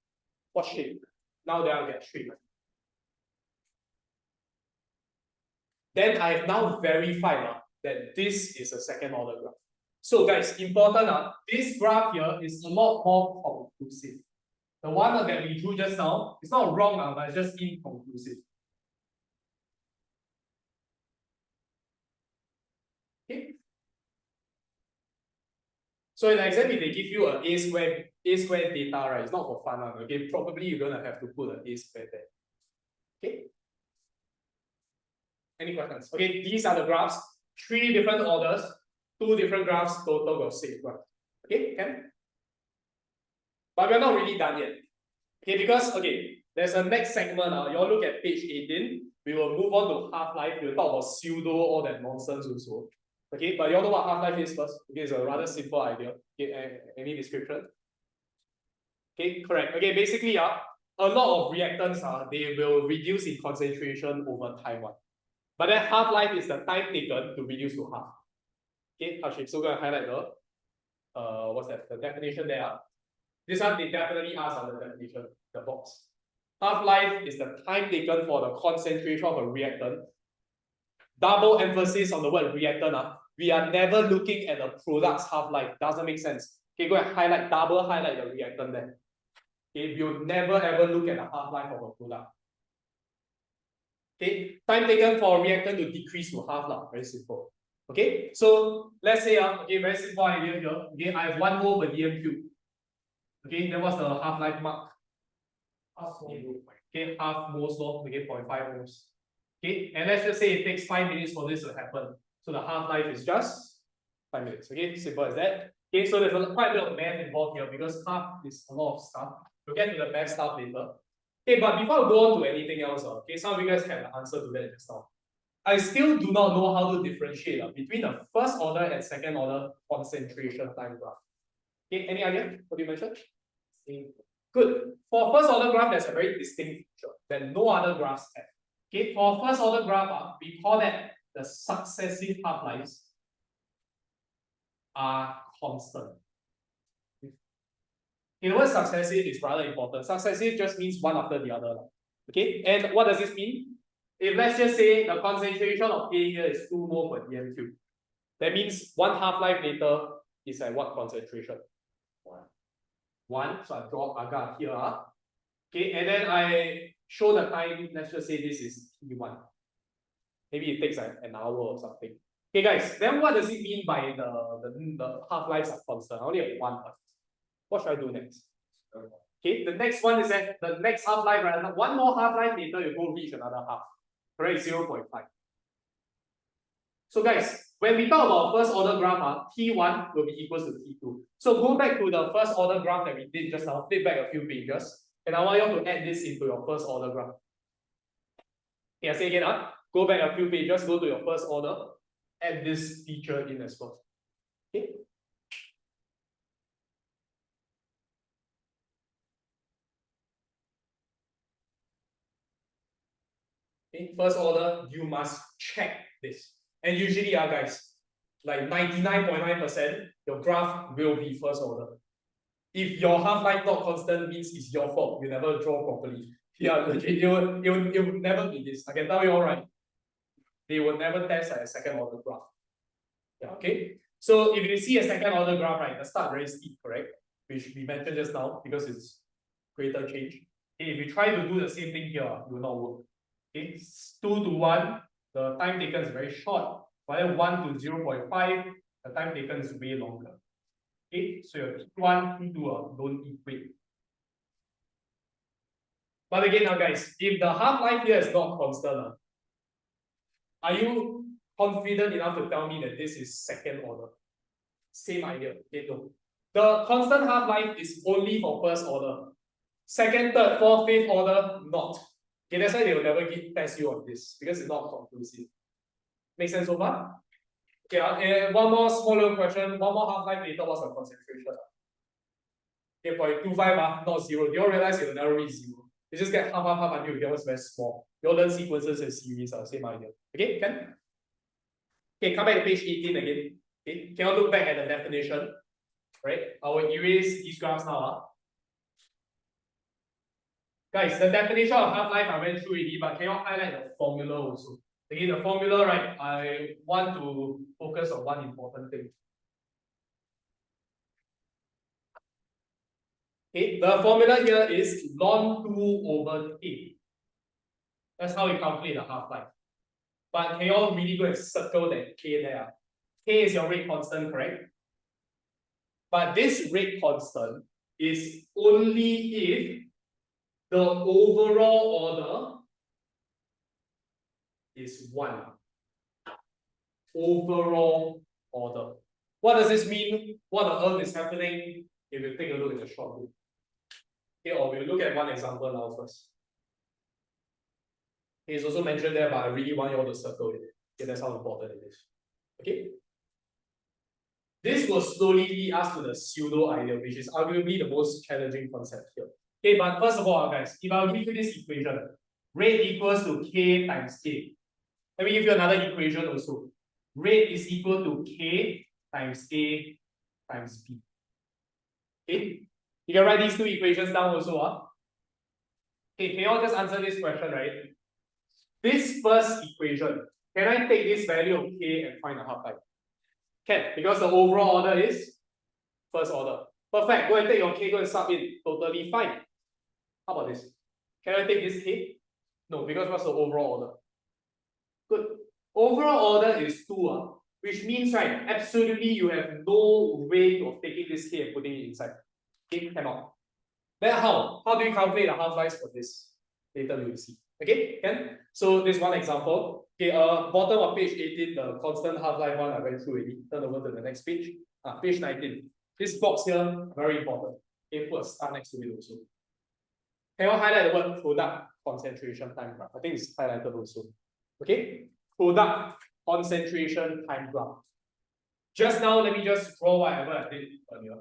What shape? Now then I'll get straight line. Then I have now verified that this is a second order graph. So guys, important, this graph here is a lot more conclusive. The one that we drew just now, it's not wrong, but it's just inconclusive. Okay. So in the exam, if they give you a squared data, right, it's not for fun, okay? Probably you're gonna have to put an a squared there. Okay. Any questions? Okay, these are the graphs, 3 different orders, 2 different graphs, total of 6 graphs. Okay, can? But we're not really done yet. Okay, because there's a next segment. You all look at page 18. We will move on to half-life. We'll talk about pseudo, all that nonsense also. Okay, but you all know what half-life is first. Okay, it's a rather simple idea. Okay, any description? Okay, correct. Okay, basically, a lot of reactants they will reduce in concentration over time. But then half-life is the time taken to reduce to half. Okay, Hashim, so we're gonna highlight the what's that? The definition there. This one they definitely ask on the definition, the box. Half-life is the time taken for the concentration of a reactant. Double emphasis on the word reactant. We are never looking at the product's half-life. Doesn't make sense. Okay, go and double highlight the reactant there. Okay, you'll never ever look at the half-life of a product. Okay, time taken for a reactant to decrease to half, very simple. Okay, so let's say, very simple idea here. Okay, I have 1 mole per dm cube. Okay, then what's the half-life mark? Half mole. Okay, half moles, okay, 0.5 moles. Okay, and let's just say it takes 5 minutes for this to happen. So the half-life is just 5 minutes. Okay, simple as that. Okay, so there's quite a bit of math involved here because half is a lot of stuff. We'll get to the math stuff later. Okay, but before I go on to anything else, okay, some of you guys have the answer to that just now. I still do not know how to differentiate between the first order and second order concentration time graph. Okay, any idea what you mentioned? Good. For first order graph, there's a very distinct feature that no other graphs have. Okay, for first order graph, we call that the successive half-lives are constant. The word successive is rather important. Successive just means one after the other. Okay, and what does this mean? If let's just say the concentration of A here is 2 mole per dm cube, that means 1 half-life later is at what concentration? 1. So I draw agar here. Okay, and then I show the time. Let's just say this is T1. Maybe it takes an hour or something. Okay, guys. Then what does it mean by the half-lives are constant? I only have 1. What should I do next? Okay, the next one is that the next half-life, right? 1 more half-life later, you go reach another half. Correct, 0.5. So guys, when we talk about first order graph, T1 will be equals to T2. So go back to the first order graph that we did just now, flip back a few pages, and I want you to add this into your first order graph. Yeah, say again, go back a few pages, go to your first order, add this feature in as well. Okay. In first order, you must check this. And usually, guys, like 99.9%, your graph will be first order. If your half-life not constant means it's your fault, you never draw properly. Yeah, it will never be this. I can tell you all right. They will never test a second order graph. Yeah, okay. So if you see a second order graph, right, the start very steep, correct? Which we mentioned just now because it's greater change. Okay, if you try to do the same thing here, it will not work. Okay, it's 2 to 1, the time taken is very short. While 1 to 0.5, the time taken is way longer. Okay, so your T1, T2 don't equate. But again, now guys, if the half-life here is not constant, are you confident enough to tell me that this is second order? Same idea. Okay, no. The constant half-life is only for first order. Second, third, fourth, fifth order, not. Okay, that's why they will never test you on this, because it's not conclusive. Make sense so far? Okay, and one more small little question, one more half-life later, what's the concentration? Okay, for 2.5, not 0. Do you all realize you'll never reach 0? You just get half until you get what's very small. You all learn sequences and series, same idea. Okay, can? Okay, come back to page 18 again. Okay, can you look back at the definition? Right? I will erase these graphs now. Guys, the definition of half-life I went through already, but can you highlight the formula also? Again, the formula, right? I want to focus on one important thing. Okay, the formula here is ln 2 over k. That's how we calculate the half-life. But can you all really go and circle that k there? K is your rate constant, correct? But this rate constant is only if the overall order is 1. Overall order. What does this mean? What on earth is happening if you take a look at the short book? Okay, or we'll look at one example now first. Okay, it's also mentioned there, but I really want you all to circle it. Okay, that's how important it is. Okay. This will slowly lead us to the pseudo-ideal, which is arguably the most challenging concept here. Okay, but first of all, guys, if I'll give you this equation, rate equals to k times k. Let me give you another equation also. Rate is equal to k times a times b. Okay, you can write these two equations down also. Okay, can you all just answer this question, right? This first equation, can I take this value of k and find a half-life? Can, because the overall order is first order. Perfect. Go and take your k, go and sub in. Totally fine. How about this? Can I take this k? No, because what's the overall order? Good. Overall order is 2, which means, right, absolutely you have no way of taking this k and putting it inside. Okay, cannot. Then how? How do you calculate the half-lives for this? Later we will see. Okay, can? So this one example. Okay, bottom of page 18, the constant half-life one I went through already. Turn over to the next page. Page 19. This box here, very important. Okay, put a star next to it also. Can you highlight the word product concentration time graph? I think it's highlighted also. Okay, product concentration time graph. Just now, let me just draw whatever I did earlier.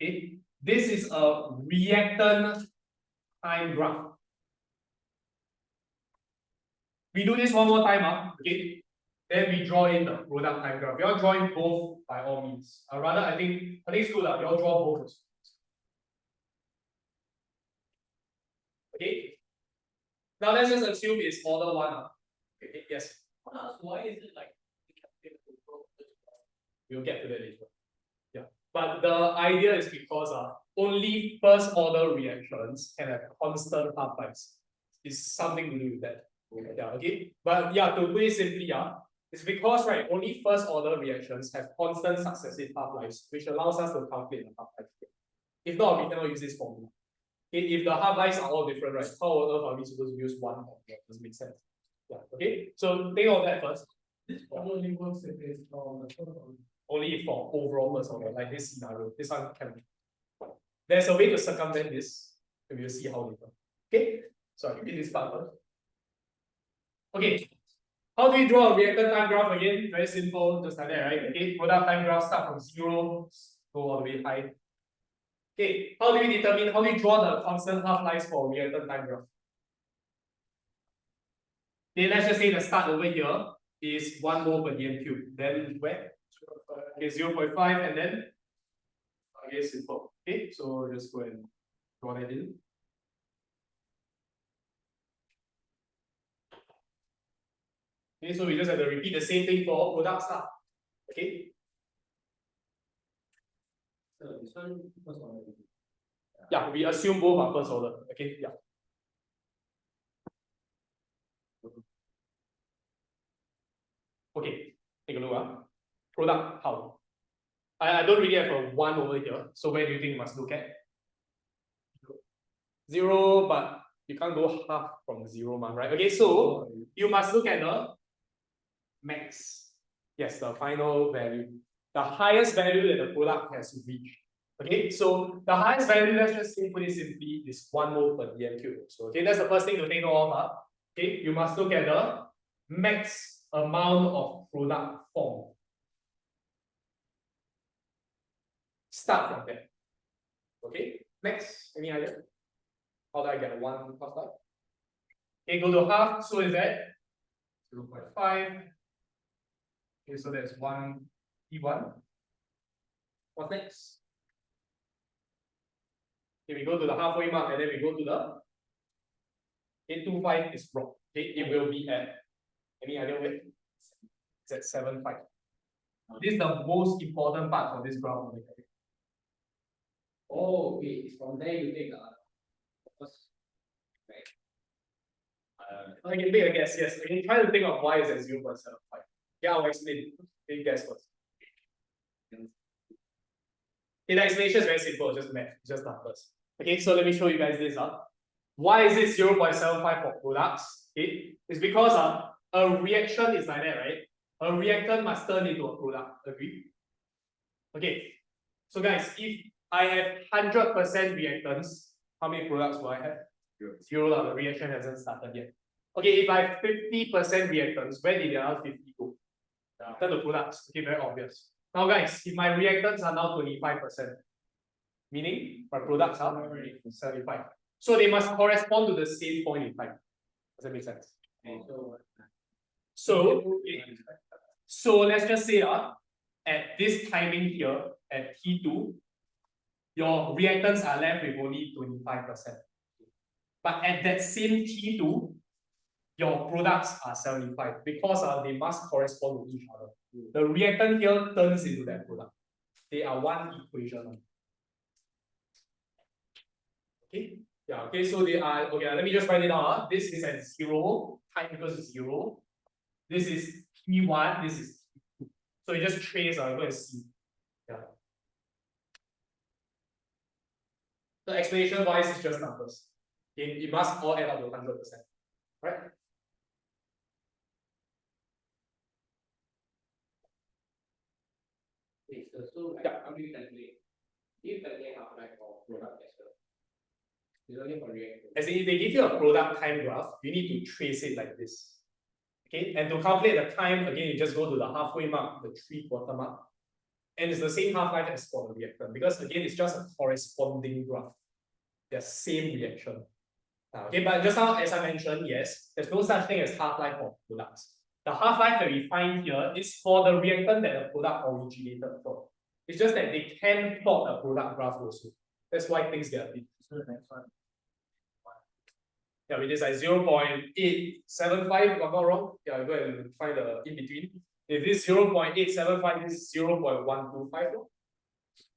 Okay, this is a reactant time graph. We do this one more time, okay? Then we draw in the product time graph. You all draw in both by all means. Rather, I think it's good. You all draw both. Okay. Now let's just assume it's order 1. Okay, yes. Why is it like we'll get to that later. Yeah. But the idea is because only first order reactions can have constant half-lives. It's something to do with that. Yeah, okay. But yeah, to put it simply, it's because, right, only first order reactions have constant successive half-lives, which allows us to calculate the half-life. If not, we cannot use this formula. If the half-lives are all different, right, how on earth are we supposed to use one formula? Doesn't make sense. Yeah, okay. So think of that first. This formula only works if it's from the Only for overall first order, like this scenario. This one can be. There's a way to circumvent this, and we'll see how later. Okay, so I'll repeat this part first. Okay, how do we draw a reactor time graph again? Very simple, just like that, right? Okay, product time graph start from 0, go all the way high. Okay, how do we draw the constant half-lives for reactor time graph? Okay, let's just say the start over here is 1 mole per dm cube. Then where? Okay, 0.5 and then okay, simple. Okay, so just go and draw that in. Okay, so we just have to repeat the same thing for all products. Okay. So this one first order. Yeah, we assume both are first order. Okay, yeah. Okay, take a look. Product how? I don't really have a 1 over here. So where do you think you must look at? 0, but you can't go half from 0, right? Okay, so you must look at the max. Yes, the final value. The highest value that the product has reached. Okay, so the highest value, let's just put it simply, is 1 mole per dm cube. So okay, that's the first thing to take note of. Okay, you must look at the max amount of product formed. Start from there. Okay, next, any idea? How do I get a 1 half-life? Okay, go to half, so is that 0.5. Okay, so that's 1 T1. What's next? Okay, we go to the halfway mark and then we go to the 825 is wrong. Okay, it will be at any idea where? It's at 7.5. This is the most important part for this graph. Oh, okay. It's from there you take the first. Right. I can make a guess, yes. I can try to think of why is at 0.75. Yeah, I'll explain. Take a guess first. The explanation is very simple, just math, just numbers. Okay, so let me show you guys this. Why is it 0.75 for products? Okay, it's because a reaction is like that, right? A reactant must turn into a product. Agree? Okay, so guys, if I have 100% reactants, how many products will I have? 0. The reaction hasn't started yet. Okay, if I have 50% reactants, where did the other 50 go? Turn to products. Okay, very obvious. Now, guys, if my reactants are now 25%, meaning my products are 75. So they must correspond to the same point in time. Does that make sense? Okay, so let's just say at this timing here, at T2, your reactants are left with only 25%. But at that same T2, your products are 75 because they must correspond to each other. The reactant here turns into that product. They are one equation. Okay. Yeah. Okay. So they are okay. Let me just write it down. This is at 0. Time equals 0. This is T1. This is T2. So you just trace. Go and see. Yeah. The explanation wise is just numbers. It must all add up to 100%. Right? Okay, so like, how do you calculate? Do you calculate half-life of product as well? It's only for reactor. As in, if they give you a product time graph, you need to trace it like this. Okay, and to calculate the time, again, you just go to the halfway mark, the 3/4 mark. And it's the same half-life as for the reactant, because again, it's just a corresponding graph. They're same reaction. Okay, but just now, as I mentioned, yes, there's no such thing as half-life for products. The half-life that we find here is for the reactant that the product originated from. It's just that they can plot a product graph also. That's why things get a bit. So the next one. Yeah, it is like 0.875, if I'm not wrong. Yeah, go and find the in between. If this 0.875, this is 0.125.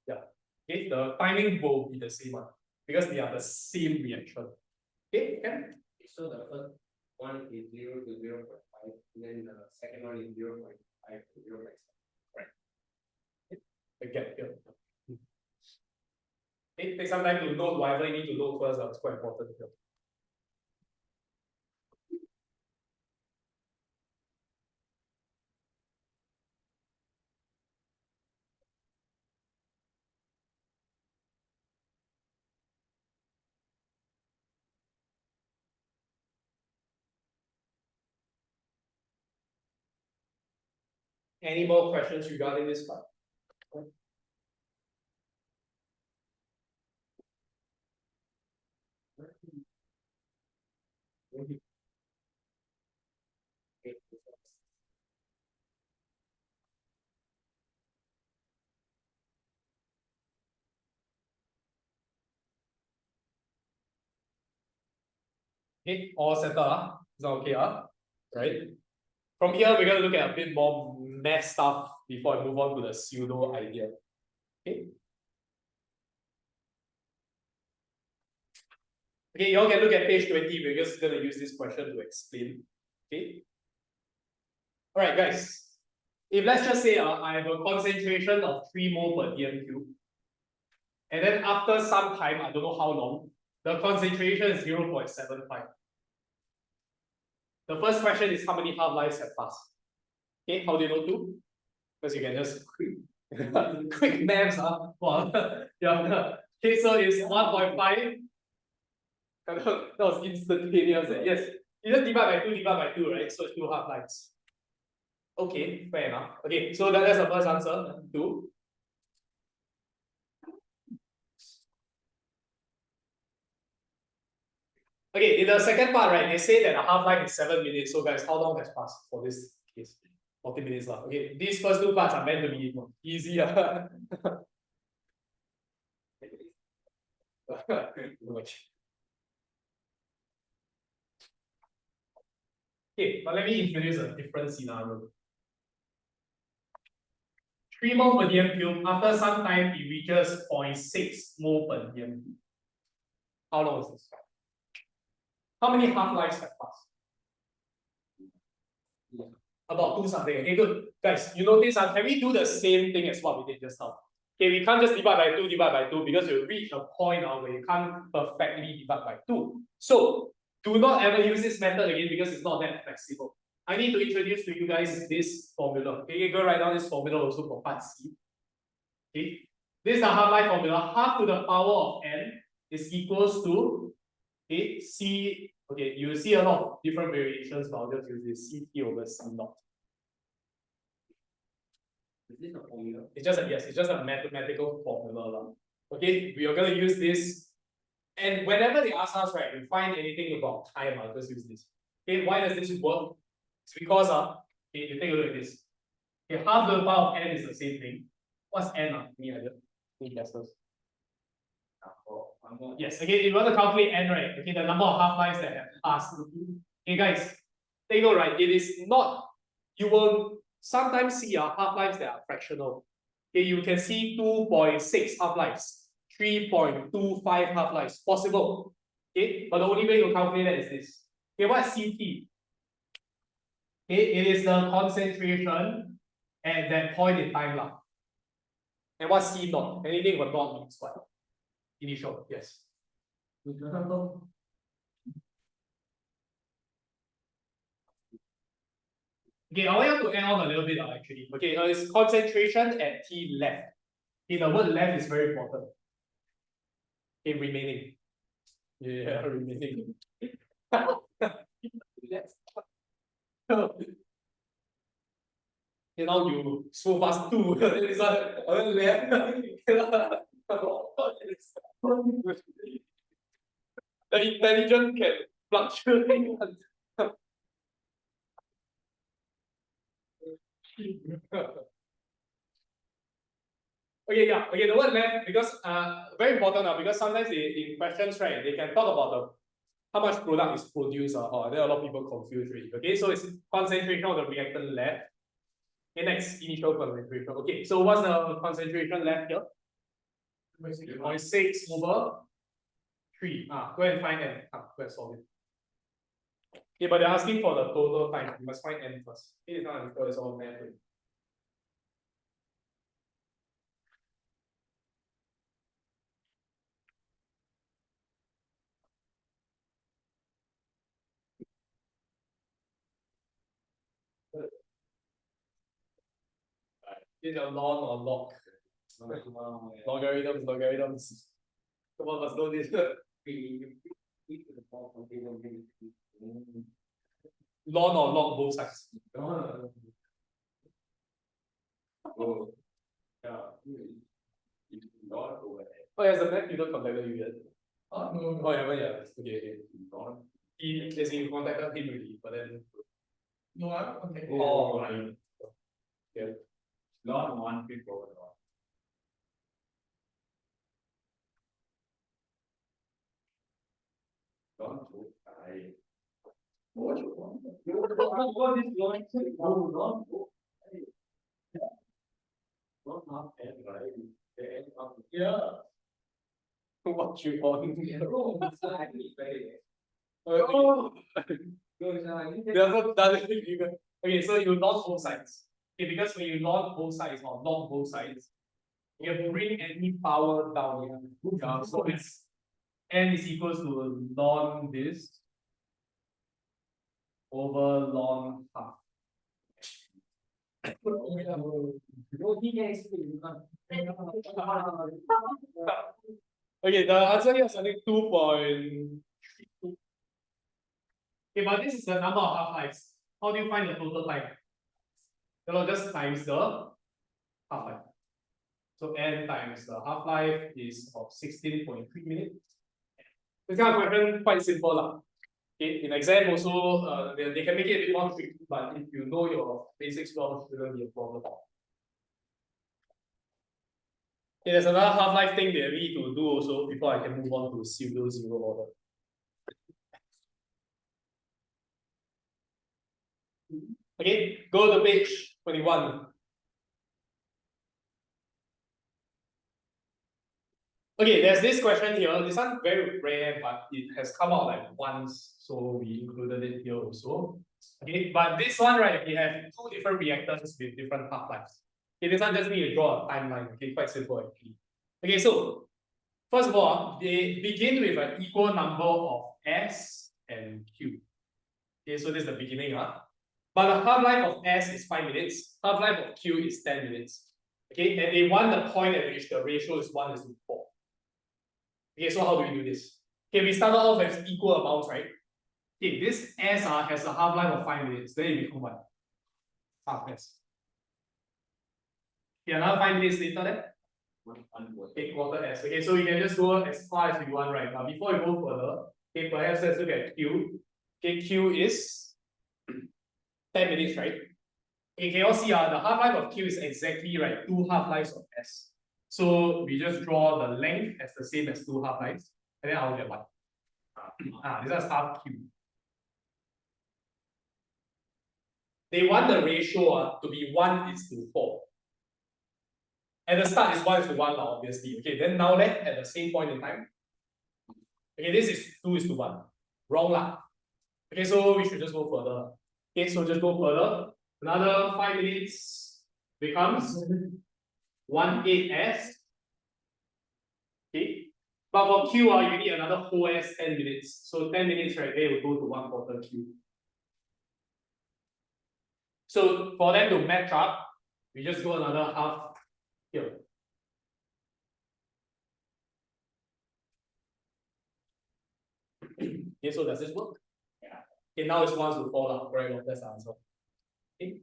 Yeah. Okay, the timing will be the same one because they are the same reaction. Okay, can? So the first one is 0 to 0.5, and then the second one is 0.5 to 0.7. Right. The gap here. Okay, take some time to note whatever you need to note first. It's quite important here. Any more questions regarding this part? Okay, all settled, is that okay, right? From here, we're going to look at a bit more math stuff before I move on to the pseudo idea. Okay. Okay, you all can look at page 20. We're just going to use this question to explain. Okay. All right, guys. If let's just say I have a concentration of 3 mole per dm cube, and then after some time, I don't know how long, the concentration is 0.75. The first question is how many half-lives have passed? Okay, how do you know 2? Because you can just quick maths, wow. Yeah. Okay, so it's 1.5. That was instantaneous. Yes, you just divide by 2, right? So it's 2 half-lives. Okay, fair enough. Okay, so that's the first answer, 2. Okay, in the second part, right, they say that the half-life is 7 minutes. So guys, how long has passed for this case? 40 minutes. Okay, these first 2 parts are meant to be easy. Okay, but let me introduce a different scenario. 3 mole per dm cube, after some time, it reaches 0.6 mole per dm cube. How long is this? How many half-lives have passed? About 2 something. Okay, good. Guys, you notice, can we do the same thing as what we did just now? Okay, we can't just divide by 2 because you reach a point where you can't perfectly divide by 2. So, do not ever use this method again because it's not that flexible. I need to introduce to you guys this formula. Okay, you go write down this formula also for part C. Okay, this is the half-life formula. Half to the power of n is equals to, okay, C. Okay, you see a lot of different variations, but I'll just use this CT over C naught. Is this a formula? It's just a, yes, it's just a mathematical formula. Okay, we are going to use this. And whenever they ask us, right, we find anything about time, I'll just use this. Okay, why does this work? It's because okay, you take a look at this. Okay, half the power of n is the same thing. What's n? Any idea? Any guesses? Yes, okay, if you want to calculate n, right? Okay, the number of half-lives that have passed. Okay, guys, take note, right? It is not, you will sometimes see half-lives that are fractional. Okay, you can see 2.6 half-lives, 3.25 half-lives, possible. Okay, but the only way to calculate that is this. Okay, what's CT? Okay, it is the concentration at that point in time. And what's C naught? Anything but naught means what? Initial, yes. Okay, I want you to add on a little bit actually. Okay, it's concentration at T left. Okay, the word left is very important. Okay, remaining. Yeah, remaining. You know, you so fast too. This one left. The intelligence can fluctuate. Okay, yeah. Okay, the word left, because very important because sometimes in questions, right, they can talk about the how much product is produced, or there are a lot of people confused really. Okay, so it's concentration of the reactant left. Okay, next, initial concentration. Okay, so what's the concentration left here? 0.6 over 3. Go and find n. Go and solve it. Okay, but they're asking for the total time. You must find n first. Okay, it's not equal, it's all math. Is a log or log? Logarithms. Come on, let's know this. Log or log both sides. Oh, yeah. It's not overhead. Oh, yes, the Mac, you don't contact you yet. Oh, no, Oh, yeah, yeah. Okay. Not. He, as in, you contacted him already, but then. no, I don't think. Oh, right. Yeah. Not one big overhead. Don't go. What you want? What is going to go? Don't go. Don't have end, right? The end of the Yeah. What you want? road. It's like it's very. Oh, No, it's like. there's no doesn't even. Okay, so you lost both sides. Okay, because when you lost both sides or not both sides, you have to bring any power down here. Yeah, so it's n is equals to ln this over ln half. Okay, the answer here is only 2.32. Okay, but this is the number of half-lives. How do you find the total time? Just times the half-life. So n times the half-life is of 16.3 minutes. This kind of question quite simple lah. Okay, in exam also, they can make it a bit more tricky, but if you know your basics well, it shouldn't be a problem. Okay, there's another half-life thing that we need to do also before I can move on to pseudo zero order. Okay, go to page 21. Okay, there's this question here. This one very rare, but it has come out like once, so we included it here also. Okay, but this one, right, we have two different reactors with different half-lives. Okay, this one just need to draw a timeline. Okay, quite simple actually. Okay, so first of all, they begin with an equal number of S and Q. Okay, so this is the beginning. But the half-life of S is 5 minutes, half-life of Q is 10 minutes. Okay, and they want the point at which the ratio is 1:4. Okay, so how do we do this? Okay, we started off as equal amounts, right? Okay, this S has a half-life of 5 minutes, then it becomes what? Half S. Okay, another 5 minutes later then? Okay, quarter S. Okay, so we can just go as far as we want, right? But before we go further, okay, perhaps let's look at Q. Okay, Q is 10 minutes, right? Okay, can you all see the half-life of Q is exactly right, 2 half-lives of S. So we just draw the length as the same as 2 half-lives, and then I'll get what? This is half Q. They want the ratio to be 1:4. At the start is 1:1 now, obviously. Okay, then now at the same point in time. Okay, this is 2:1. Wrong lah. Okay, so we should just go further. Okay, so just go further. Another 5 minutes becomes 1/8S. Okay. But for Q, you need another whole S 10 minutes. So 10 minutes right there will go to 1/4 Q. So for them to match up, we just go another half here. Okay, so does this work? Yeah. Okay, now it's 1:4, correct? That's the answer. Okay.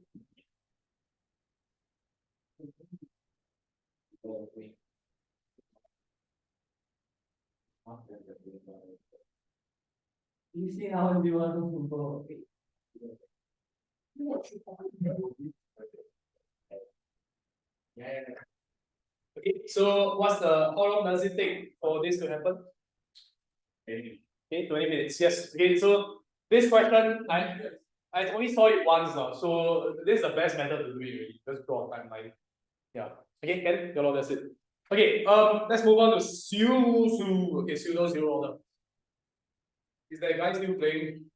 You see how you want to go. Yeah. Okay, so how long does it take for this to happen? Okay, 20 minutes. Yes. Okay, so this question, I only saw it once now. So this is the best method to do it really. Just draw a timeline. Yeah. Okay, Ken, that's it. Okay, let's move on to pseudo. Okay, pseudo zero order. Is that guy still playing?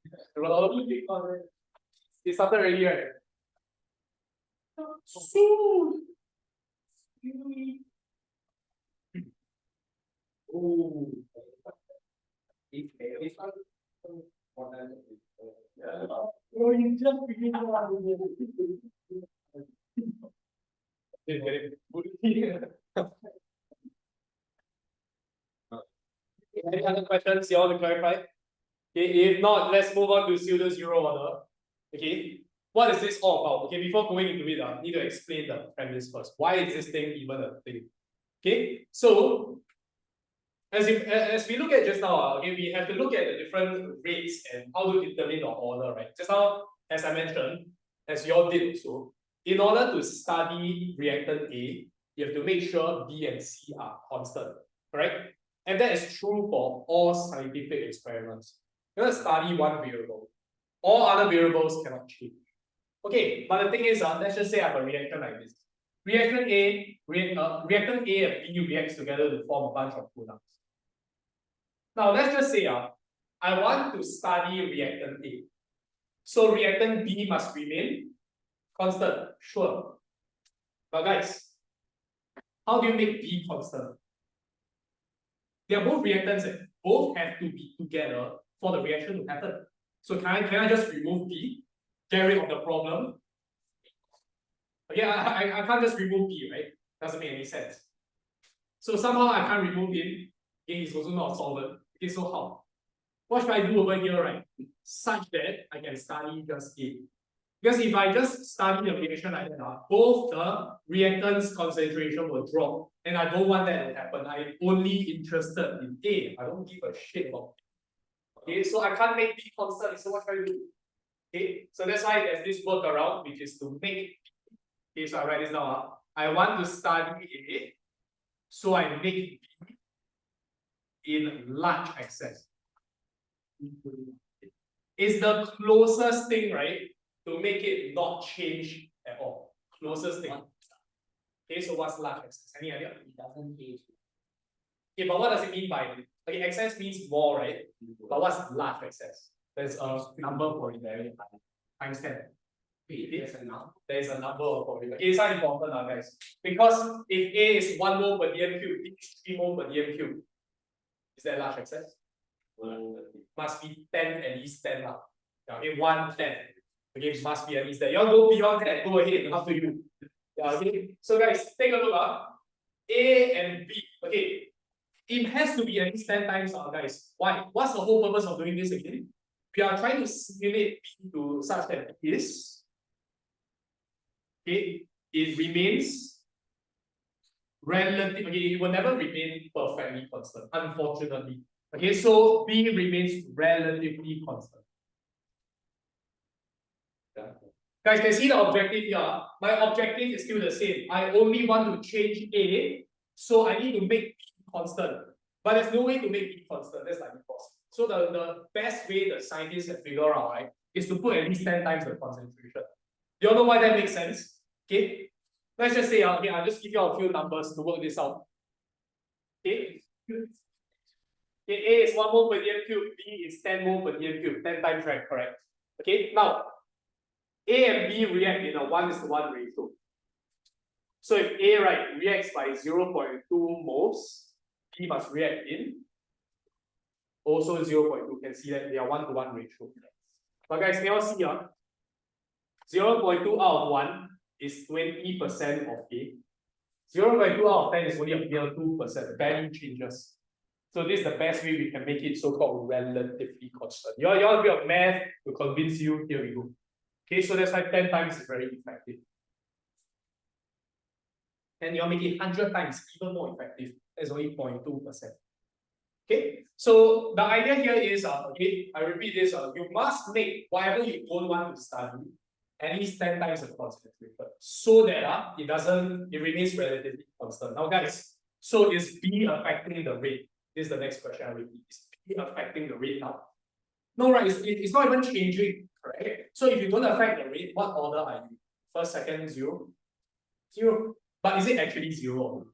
It started already, right? Oh. You just begin Any other questions you want to clarify? Okay, if not, let's move on to pseudo zero order. Okay, what is this all about? Okay, before going into it, I need to explain the premise first. Why is this thing even a thing? Okay, so as we look at just now, okay, we have to look at the different rates and how to determine the order, right? Just now, as I mentioned, as you all did also, in order to study reactant A, you have to make sure B and C are constant, correct? And that is true for all scientific experiments. You're going to study one variable. All other variables cannot change. Okay, but the thing is, let's just say I have a reaction like this. Reactant A and B reacts together to form a bunch of products. Now, let's just say I want to study reactant A. So reactant B must remain constant, sure. But guys, how do you make B constant? They are both reactants and both have to be together for the reaction to happen. So can I just remove B, get rid of the problem? Okay, I can't just remove B, right? Doesn't make any sense. So somehow I can't remove him. Okay, he's also not a solvent. Okay, so how? What should I do over here, right? Such that I can study just A. Because if I just study the reaction like that, both the reactants concentration will drop. And I don't want that to happen. I'm only interested in A. I don't give a shit about B. Okay, so I can't make B constant. So what should I do? Okay, so that's why there's this workaround, which is to make. Okay, so I write this down. I want to study A, so I make B in large excess. It's the closest thing, right, to make it not change at all. Closest thing. Okay, so what's large excess? Any idea? It doesn't change. Okay, but what does it mean by it? Okay, excess means more, right? But what's large excess? There's a number for it, very high. Times 10. Wait, there's a number. There is a number for it. Okay, it's not important now, guys. Because if A is 1 mole per dm cube, B is 3 mole per dm cube. Is that large excess? Must be 10, at least 10 now. Okay, 1, 10. Okay, it must be at least that. You all go beyond that, go ahead, up to you. Yeah, okay. So guys, take a look. A and B. Okay. It has to be at least 10 times, guys. Why? What's the whole purpose of doing this again? We are trying to simulate B to such that it is. Okay, it remains relative. Okay, it will never remain perfectly constant, unfortunately. Okay, so B remains relatively constant. Yeah. Guys, can see the objective here? My objective is still the same. I only want to change A, so I need to make B constant. But there's no way to make B constant. That's like impossible. So the best way the scientists have figured out, right, is to put at least 10 times the concentration. Do you all know why that makes sense? Okay, let's just say, okay, I'll just give you a few numbers to work this out. Okay, A is 1 mole per dm cube, B is 10 mole per dm cube, 10 times, right? Correct. Okay, now A and B react in a 1:1 ratio. So if A, right, reacts by 0.2 moles, B must react in also 0.2. Can see that they are 1:1 ratio. But guys, can you all see 0.2 out of 1 is 20% of A. 0.2 out of 10 is only a mere 2%, barely changes. So this is the best way we can make it so-called relatively constant. You all a bit of math to convince you, here we go. Okay, so that's why 10 times is very effective. And you all make it 100 times, even more effective. That's only 0.2%. Okay, so the idea here is, okay, I repeat this, you must make whatever you don't want to study at least 10 times the concentration, so that it remains relatively constant. Now guys, so is B affecting the rate? This is the next question I repeat. Is B affecting the rate now? No, right, it's not even changing, correct? So if you don't affect the rate, what order are you? First, second, 0? 0. But is it actually 0?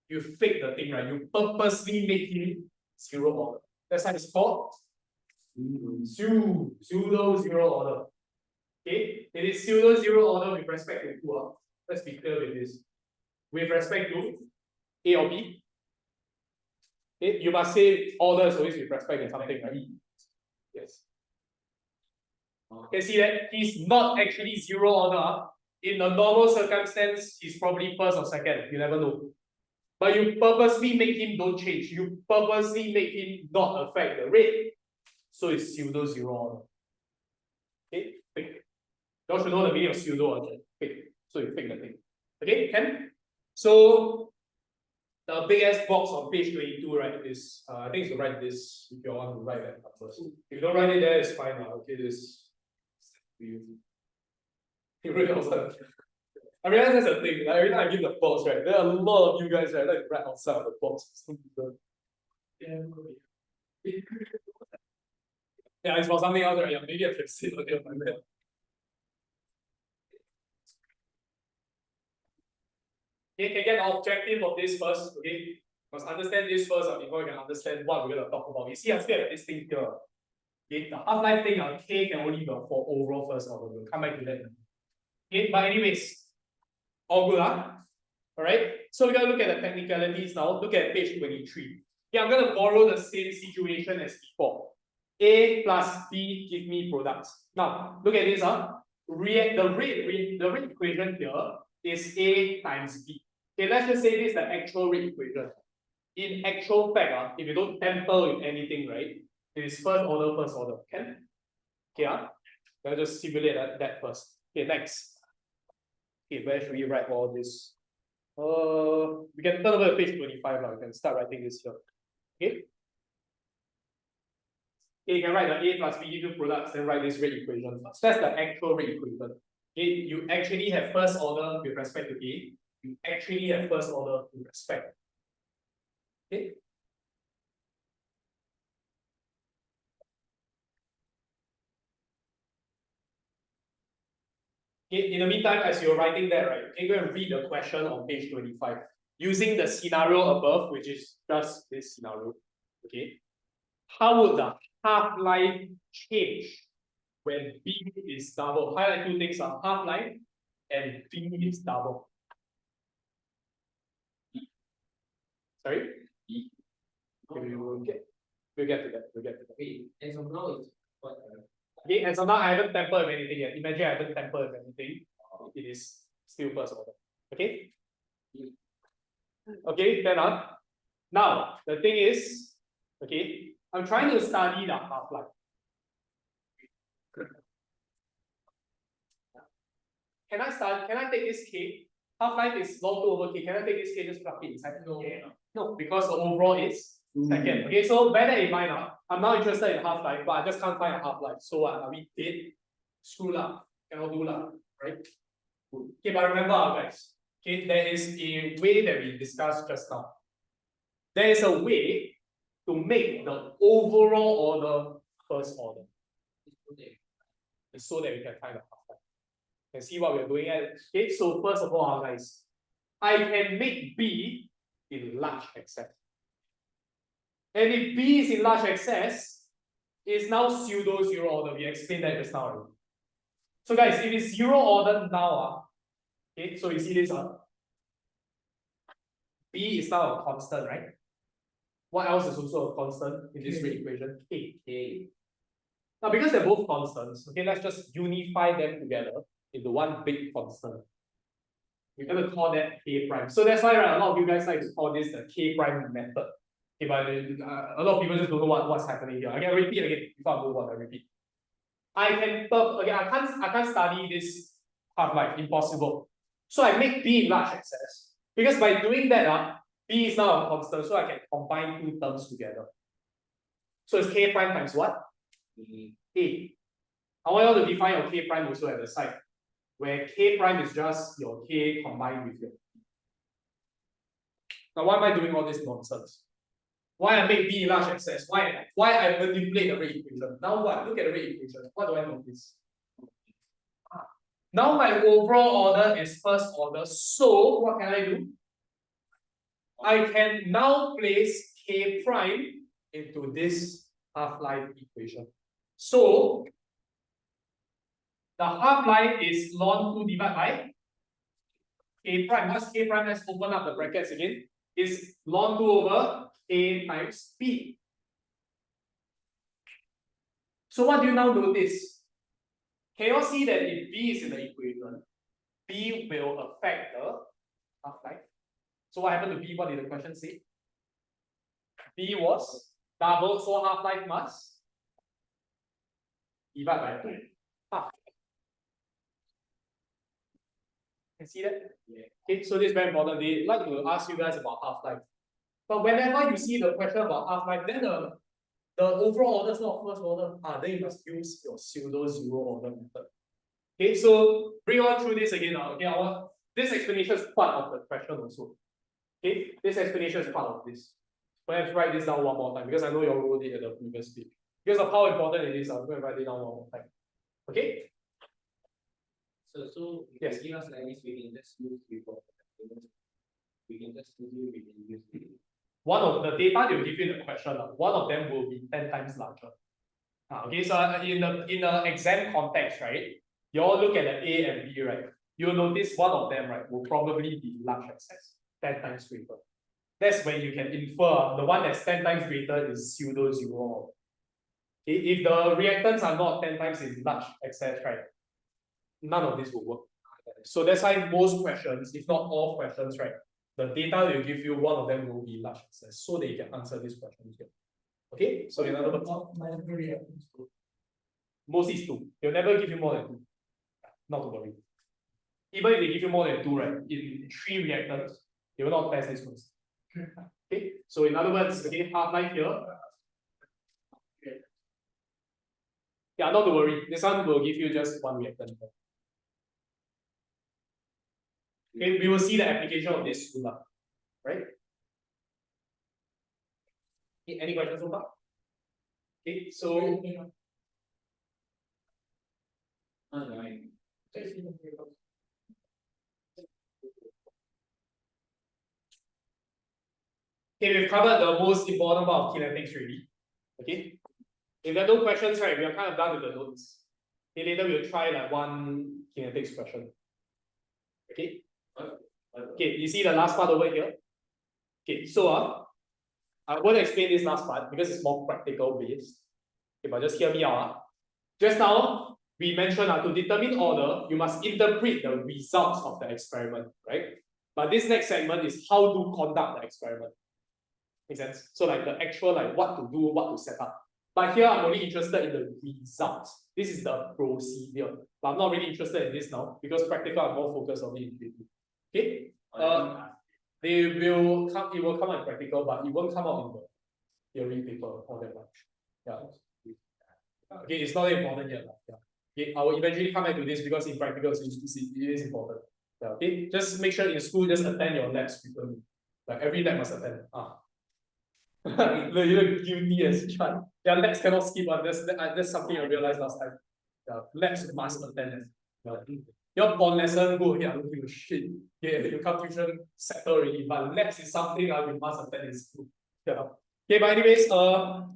You fake the thing, right? You purposely make it 0 order. That's why it's called pseudo-zero order. Okay, it is pseudo-zero order with respect to who? Let's be clear with this. With respect to A or B. Okay, you must say order is always with respect to something, right? Yes. You can see that he's not actually 0 order. In a normal circumstance, he's probably first or second. You never know. But you purposely make him don't change. You purposely make him not affect the rate. So it's pseudo-zero order. Okay. You all should know the meaning of pseudo. Fake. So you fake the thing. Okay, can? So the big ass box on page 22, right, is I think you should write this if you want to write that up first. If you don't write it there, it's fine. Okay, this you really awesome. I realize that's a thing. Like, every time I give the box, right, there are a lot of you guys right like right outside of the box. Some people. Yeah, it's for something else, right? Yeah, maybe I can sit on my bed. Okay, can get the objective of this first, okay? Must understand this first before you can understand what we're gonna talk about. You see, I still have this thing here. Okay, the half-life thing, K can only be for overall first order. We'll come back to that. Okay, but anyways, all good, huh? Alright, so we're gonna look at the technicalities now. Look at page 23. Yeah, I'm gonna borrow the same situation as before. A plus B give me products. Now, look at this, the rate equation here is A times B. Okay, let's just say this is the actual rate equation. In actual fact, if you don't tamper with anything, right, it is first order, can? Okay, let's just simulate that first. Okay, next. Okay, where should we write all this? We can turn over to page 25 now. We can start writing this here. Okay. Okay, you can write the A plus B give you products, then write this rate equation first. That's the actual rate equation. Okay, you actually have first order with respect to A. You actually have first order with respect. Okay. Okay, in the meantime, as you're writing that, right, you can go and read the question on page 25 using the scenario above, which is just this scenario. Okay. How would the half-life change when B is double? Highlight two things are half-life and B is double. Sorry? We'll get to that. Wait, and so now it's what? Okay, and so now I haven't tampered with anything yet. Imagine I haven't tampered with anything. It is still first order. Okay? Okay, then on. Now, the thing is, okay, I'm trying to study the half-life. Can I take this K? Half-life is log 2 over K. Can I take this K, just plug it inside? No, because the overall is second. Okay, so bear that in mind now. I'm now interested in half-life, but I just can't find a half-life. So what? Are we dead? Screw up. Cannot do lah, right? Okay, but remember, guys, okay, there is a way that we discussed just now. There is a way to make the overall order first order. It's so that we can find the half-life. And see what we're doing at. Okay, so first of all, guys, I can make B in large excess. And if B is in large excess, it's now pseudo zero order. We explained that just now already. So guys, if it's zero order now, okay, so you see this, B is now a constant, right? What else is also a constant in this rate equation? K. Now, because they're both constants, okay, let's just unify them together into one big constant. We're going to call that K prime. So that's why, right, a lot of you guys like to call this the K prime method. Okay, but a lot of people just don't know what's happening here. I can repeat again before I move on. I repeat. I can't study this half-life. Impossible. So I make B in large excess. Because by doing that, B is now a constant, so I can combine two terms together. So it's K prime times what? A. I want you to define your K prime also at the side, where K prime is just your K combined with your. Now, why am I doing all this nonsense? Why I make B large excess? Why I manipulate the rate equation? Now what? Look at the rate equation. What do I notice? Now my overall order is first order. So what can I do? I can now place K prime into this half-life equation. So the half-life is ln 2 divided by K prime. What's K prime? Let's open up the brackets again. Is ln 2 over A times B. So what do you now notice? Can you all see that if B is in the equation, B will affect the half-life? So what happened to B? What did the question say? B was double, so half-life must divide by 2. Can see that? Yeah. Okay, so this is very important. They like to ask you guys about half-life. But whenever you see the question about half-life, then the overall order is not first order. Then you must use your pseudo zero order method. Okay, so bring on through this again now. Okay, this explanation is part of the question also. Okay, this explanation is part of this. Perhaps write this down one more time because I know you all wrote it at the previous speech. Because of how important it is, I'm going to write it down one more time. Okay? So yes, give us like this, we can just use report. We can just use one of the data they will give you in the question, one of them will be 10 times larger. Okay, so in the exam context, right? You all look at the A and B, right? You'll notice one of them, right, will probably be large excess, 10 times greater. That's when you can infer the one that's 10 times greater is pseudo zero. Okay, if the reactants are not 10 times in large excess, right? None of this will work. So that's why most questions, if not all questions, right? The data will give you one of them will be large excess, so that you can answer this question here. Okay, so in other words, most is 2. They'll never give you more than 2. Not to worry. Even if they give you more than 2, right? In 3 reactants, they will not test this first. Okay, so in other words, okay, half-life here. Yeah, not to worry. This one will give you just 1 reactant. Okay, we will see the application of this soon, right? Okay, any questions so far? Okay, so okay, we've covered the most important part of kinetics already. Okay. If there are no questions, right, we are kind of done with the notes. Okay, later we'll try like one kinetics question. Okay. Okay, you see the last part over here? Okay, so I'm going to explain this last part because it's more practical based. Okay, but just hear me out. Just now, we mentioned to determine order, you must interpret the results of the experiment, right? But this next segment is how to conduct the experiment. Make sense? So like the actual, like what to do, what to set up. But here I'm only interested in the results. This is the procedure. But I'm not really interested in this now because practical I'm more focused on the intuitive. Okay? They will come, it will come out in practical, but it won't come out in the theory paper all that much. Yeah. Okay, it's not important yet. Yeah. Okay, I will eventually come back to this because in practical it is important. Yeah, okay, just make sure in school just attend your labs frequently. Like every lab must attend. You look guilty as child. Yeah, labs cannot skip on this. That's something I realized last time. Yeah, labs must attend. Your on lesson go here, I don't give a shit. Yeah, you come tuition settle already, but labs is something we must attend in school. Yeah. Okay, but anyways, you want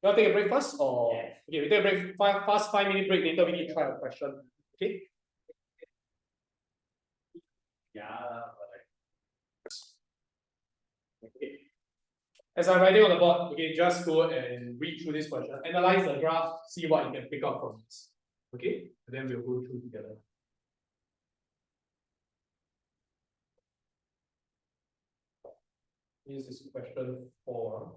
to take a break first? Or okay, we take a break, 5-minute break, later we need to try a question. Okay? Yeah. Okay. As I'm writing on the board, okay, just go and read through this question, analyze the graph, see what you can pick up from this. Okay, and then we'll go through together. This is question 4.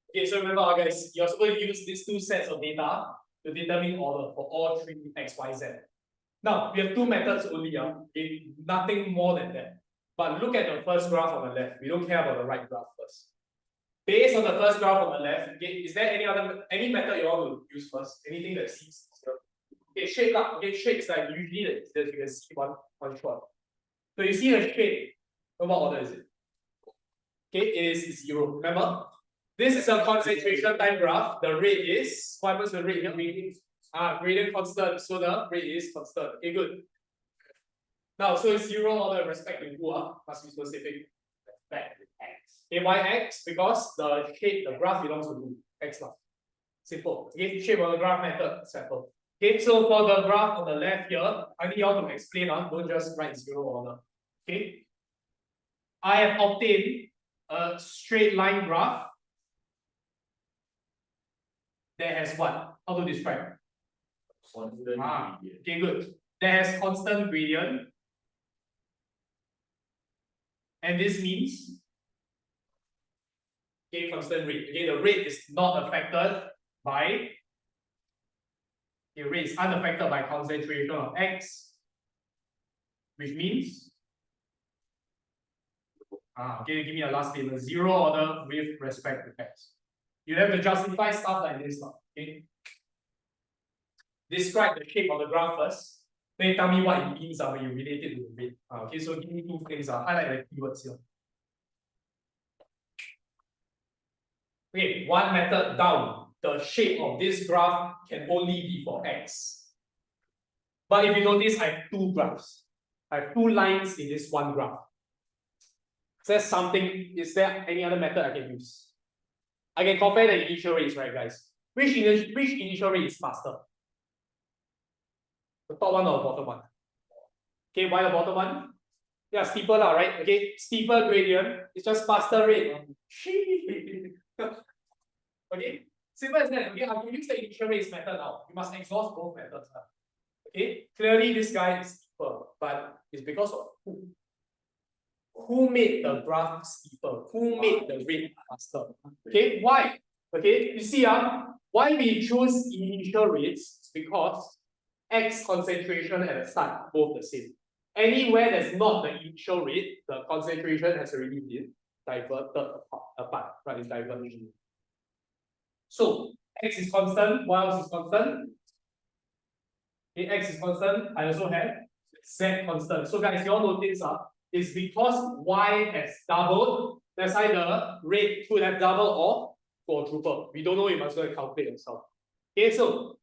Okay, so remember guys, you're supposed to use these 2 sets of data to determine order for all 3 x, y, z. Now, we have 2 methods only, okay? Nothing more than that. But look at the first graph on the left. We don't care about the right graph first. Based on the first graph on the left, okay, is there any method you want to use first? Anything that seems okay, shape up. Okay, shape is like usually that you can see one shot. So you see the shape, what order is it? Okay, it is 0. Remember, this is a concentration time graph. The rate is, what happens to the rate here? Gradient constant. So the rate is constant. Okay, good. Now, so it's 0 order with respect to who? Must be specific. Back to X. Okay, why X? Because the shape, the graph belongs to who? X now. Simple. Okay, shape of the graph method, simple. Okay, so for the graph on the left here, I need y'all to explain, don't just write 0 order. Okay. I have obtained a straight line graph that has what? How to describe? Constant gradient. Okay, good. That has constant gradient. And this means, okay, constant rate. Okay, the rate is not affected by, the rate is unaffected by concentration of X, which means, okay, give me a last statement, 0 order with respect to X. You have to justify stuff like this, okay? Describe the shape of the graph first. Then tell me what it means when you relate it to the rate. Okay, so give me two things. Highlight the keywords here. Okay, one method down. The shape of this graph can only be for X. But if you notice, I have two graphs. I have two lines in this one graph. Is there any other method I can use? I can compare the initial rates, right, guys? Which initial rate is faster? The top one or the bottom one? Okay, why the bottom one? Yeah, steeper lah, right? Okay, steeper gradient, it's just faster rate. Okay, simple as that. Okay, I can use the initial rates method now. You must exhaust both methods. Okay, clearly this guy is steeper, but it's because of who? Who made the graph steeper? Who made the rate faster? Okay, why? Okay, you see, why we choose initial rates? Because X concentration at the start both the same. Anywhere that's not the initial rate, the concentration has already been diverted apart, right? It's diverging. So X is constant, Y else is constant. Okay, X is constant. I also have Z constant. So guys, you all notice it's because Y has doubled, that's why the rate could have doubled or quadrupled. We don't know, you must go and calculate yourself. Okay, so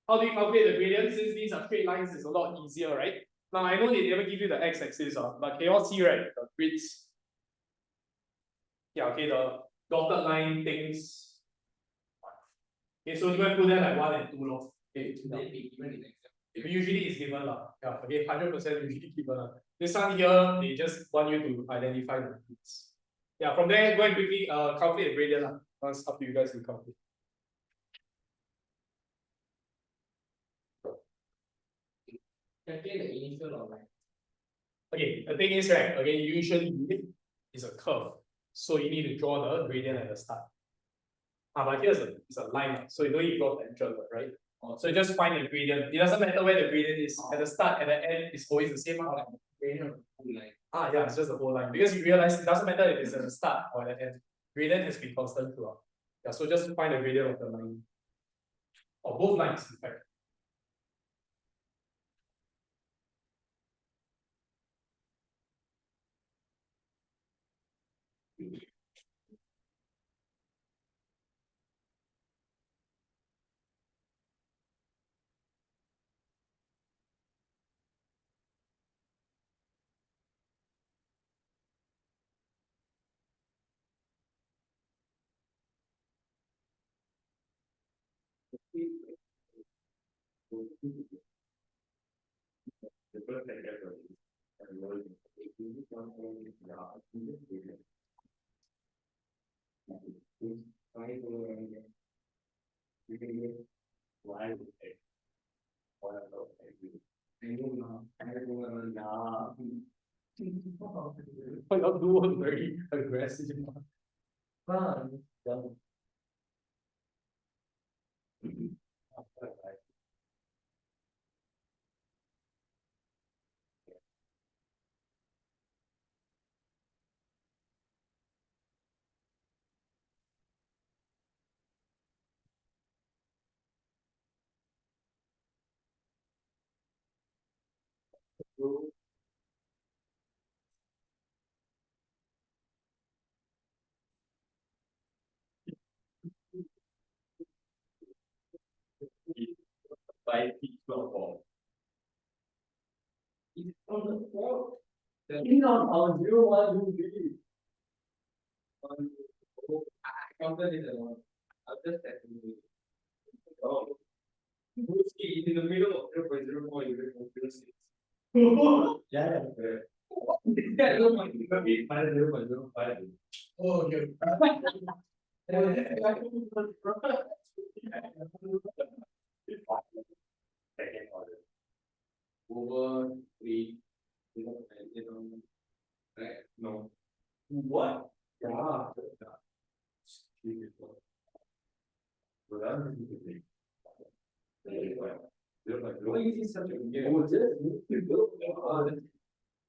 how do you calculate the gradient? Since these are straight lines, it's a lot easier, right? Now I know they never give you the x-axis, but can you all see, right? The grids. Yeah, okay, the dotted line things. Okay, so you can put them like 1 and 2 lor. Okay, usually it's given lah. Yeah, okay, 100% usually given. This one here, they just want you to identify the grids. Yeah, from there, go and quickly calculate the gradient lah. It's up to you guys to calculate. Calculate the initial or like. Okay, the thing is, right, okay, usually it's a curve. So you need to draw the gradient at the start. But here's it's a line, so you don't need to draw tangent, right? So you just find the gradient. It doesn't matter where the gradient is. At the start, at the end, it's always the same. Gradient of the whole line. Yeah, it's just the whole line. Because you realize it doesn't matter if it's at the start or at the end. Gradient has been constant throughout. Yeah, so just find the gradient of the line. Or both lines, in fact. But you do one very aggressive. 5 feet from ball. It's on the floor. The on 0, 1, 2, 3. I counted it alone. I'll just have to do it. Oh. Broski is in the middle of 0.04 and 0.06. Yeah. Yeah, 0.08 minus 0.05. Oh, okay. Second order. Over 3. Right? No. What? Yeah. Why is it such a weird?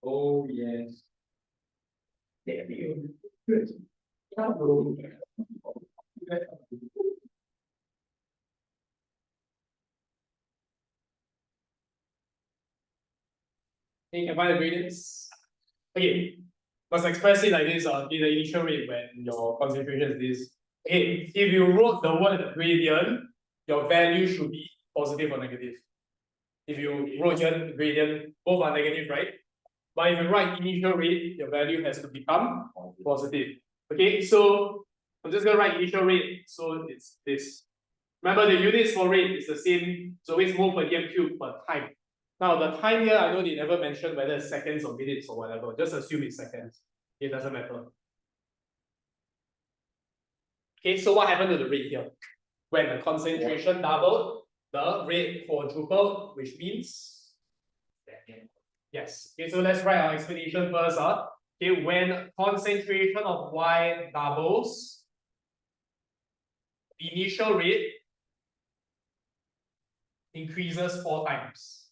Oh, yes. You can find the gradients. Okay, must express it like this in the initial rate when your concentration is this. Okay, if you wrote the word gradient, your value should be positive or negative. If you wrote here gradient, both are negative, right? But if you write initial rate, your value has to become positive. Okay, so I'm just gonna write initial rate. So it's this. Remember the units for rate is the same, it's always mole per dm cube per time. Now the time here, I know they never mentioned whether it's seconds or minutes or whatever. Just assume it's seconds. It doesn't matter. Okay, so what happened to the rate here? When the concentration doubled, the rate quadrupled, which means second. Yes. Okay, so let's write our explanation first. Okay, when concentration of Y doubles, the initial rate increases 4 times.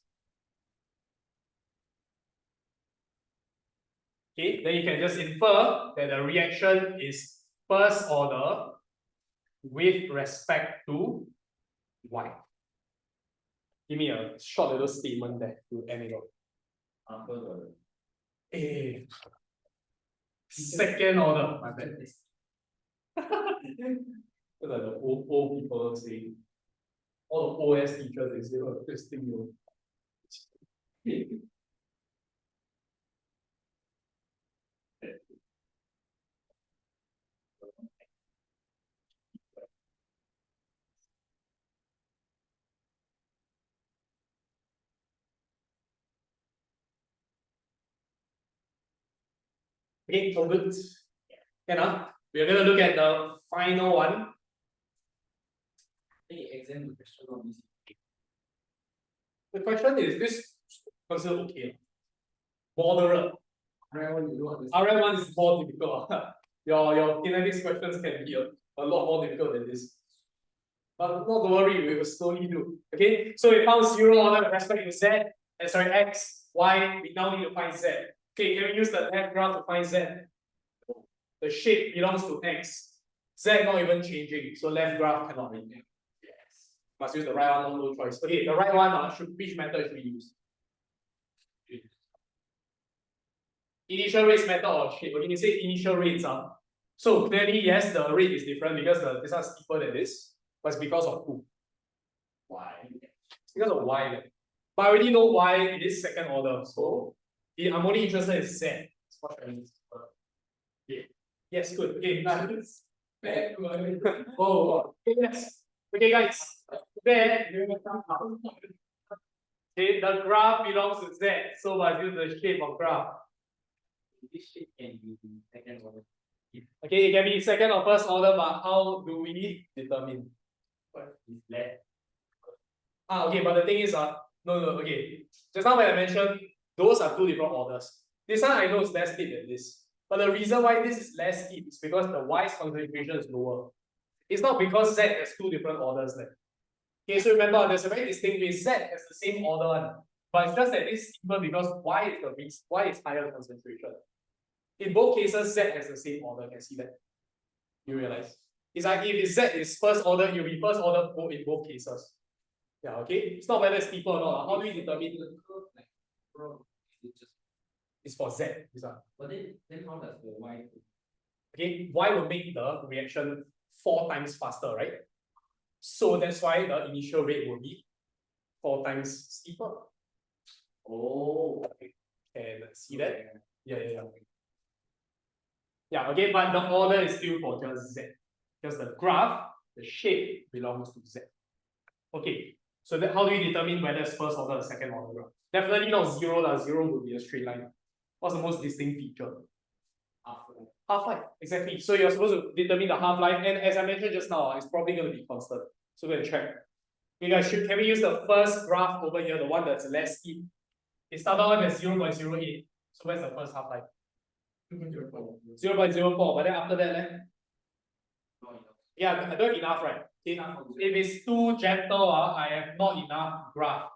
Okay, then you can just infer that the reaction is first order with respect to Y. Give me a short little statement there to end it off. Second order, my bad. That's like the old people saying. All the OS teachers, they say, oh, this thing you. Okay, all good. We're gonna look at the final one. Exam question on this. The question is this considered okay? Moderate. RM1 is more difficult. Your kinetics questions can be a lot more difficult than this. But not to worry, we will slowly do. Okay, so we found 0 order with respect to Z, X, Y, we now need to find Z. Okay, can we use the left graph to find Z? The shape belongs to X. Z not even changing, so left graph cannot be. Yes. Must use the right one, no choice. Okay, the right one, which method should we use? Initial rates method or shape. Okay, you say initial rates. So clearly, yes, the rate is different because this one is steeper than this. But it's because of who? Why? It's because of Y. But I already know why it is second order. So I'm only interested in Z. Okay. Yes, good. Okay, nice. Oh, okay, yes. Okay, guys. Then okay, the graph belongs to Z. So I use the shape of graph. This shape can be second order. Okay, it can be second or first order, but how do we determine? What is left? Okay, but the thing is, no, okay. Just now when I mentioned, those are 2 different orders. This one I know is less steep than this. But the reason why this is less steep is because the Y's concentration is lower. It's not because Z has 2 different orders there. Okay, so remember, there's a very distinct way. Z has the same order, but it's just that it's steeper because Y is higher concentration. In both cases, Z has the same order. Can see that? You realize? It's like if Z is first order, it will be first order in both cases. Yeah, okay. It's not whether it's steeper or not. How do we determine? It's for Z. This one. But then how does the Y? Okay, Y will make the reaction 4 times faster, right? So that's why the initial rate will be 4 times steeper. Oh. Can see that? Yeah. Yeah, okay, but the order is still for just Z. Because the graph, the shape belongs to Z. Okay, so that how do you determine whether it's first order or second order graph? Definitely not zero, zero would be a straight line. What's the most distinct feature? Half-life. Half-life, exactly. So you're supposed to determine the half-life, and as I mentioned just now, it's probably going to be constant. So we're going to check. You guys can we use the first graph over here, the one that's less steep? It started off at 0.08. So where's the first half-life? 2.04. 0.04, but then after that, Not enough. yeah, I don't have enough, right? Enough. If it's too gentle, I have not enough graph.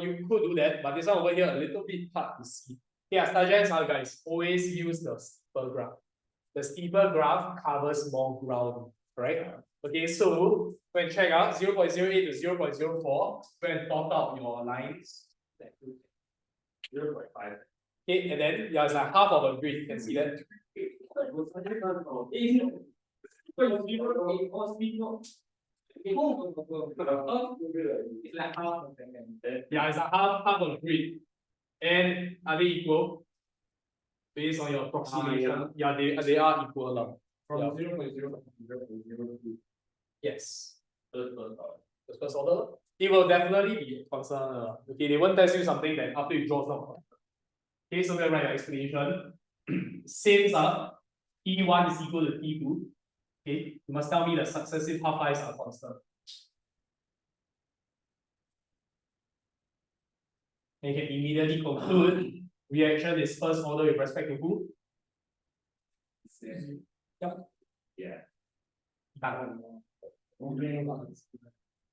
You could do that, but this one over here a little bit hard to see. Yeah, suggest guys, always use the steeper graph. The steeper graph covers more ground, right? Okay, so when check out 0.08 to 0.04, go and plot out your lines. 0.5. Okay, and then yeah, it's like half of a grid. You can see that. It's like half of them. Yeah, it's a half of a grid. And are they equal? Based on your approximation. Yeah, they are equal now. From Yeah. 0.0 to 0.02. Yes. The first order. It will definitely be constant. Okay, they won't test you something that after you draw some. Okay, so we'll write your explanation. Since T1 is equal to T2, okay, you must tell me the successive half-lives are constant. And you can immediately conclude reaction is first order with respect to who? Yep. Yeah.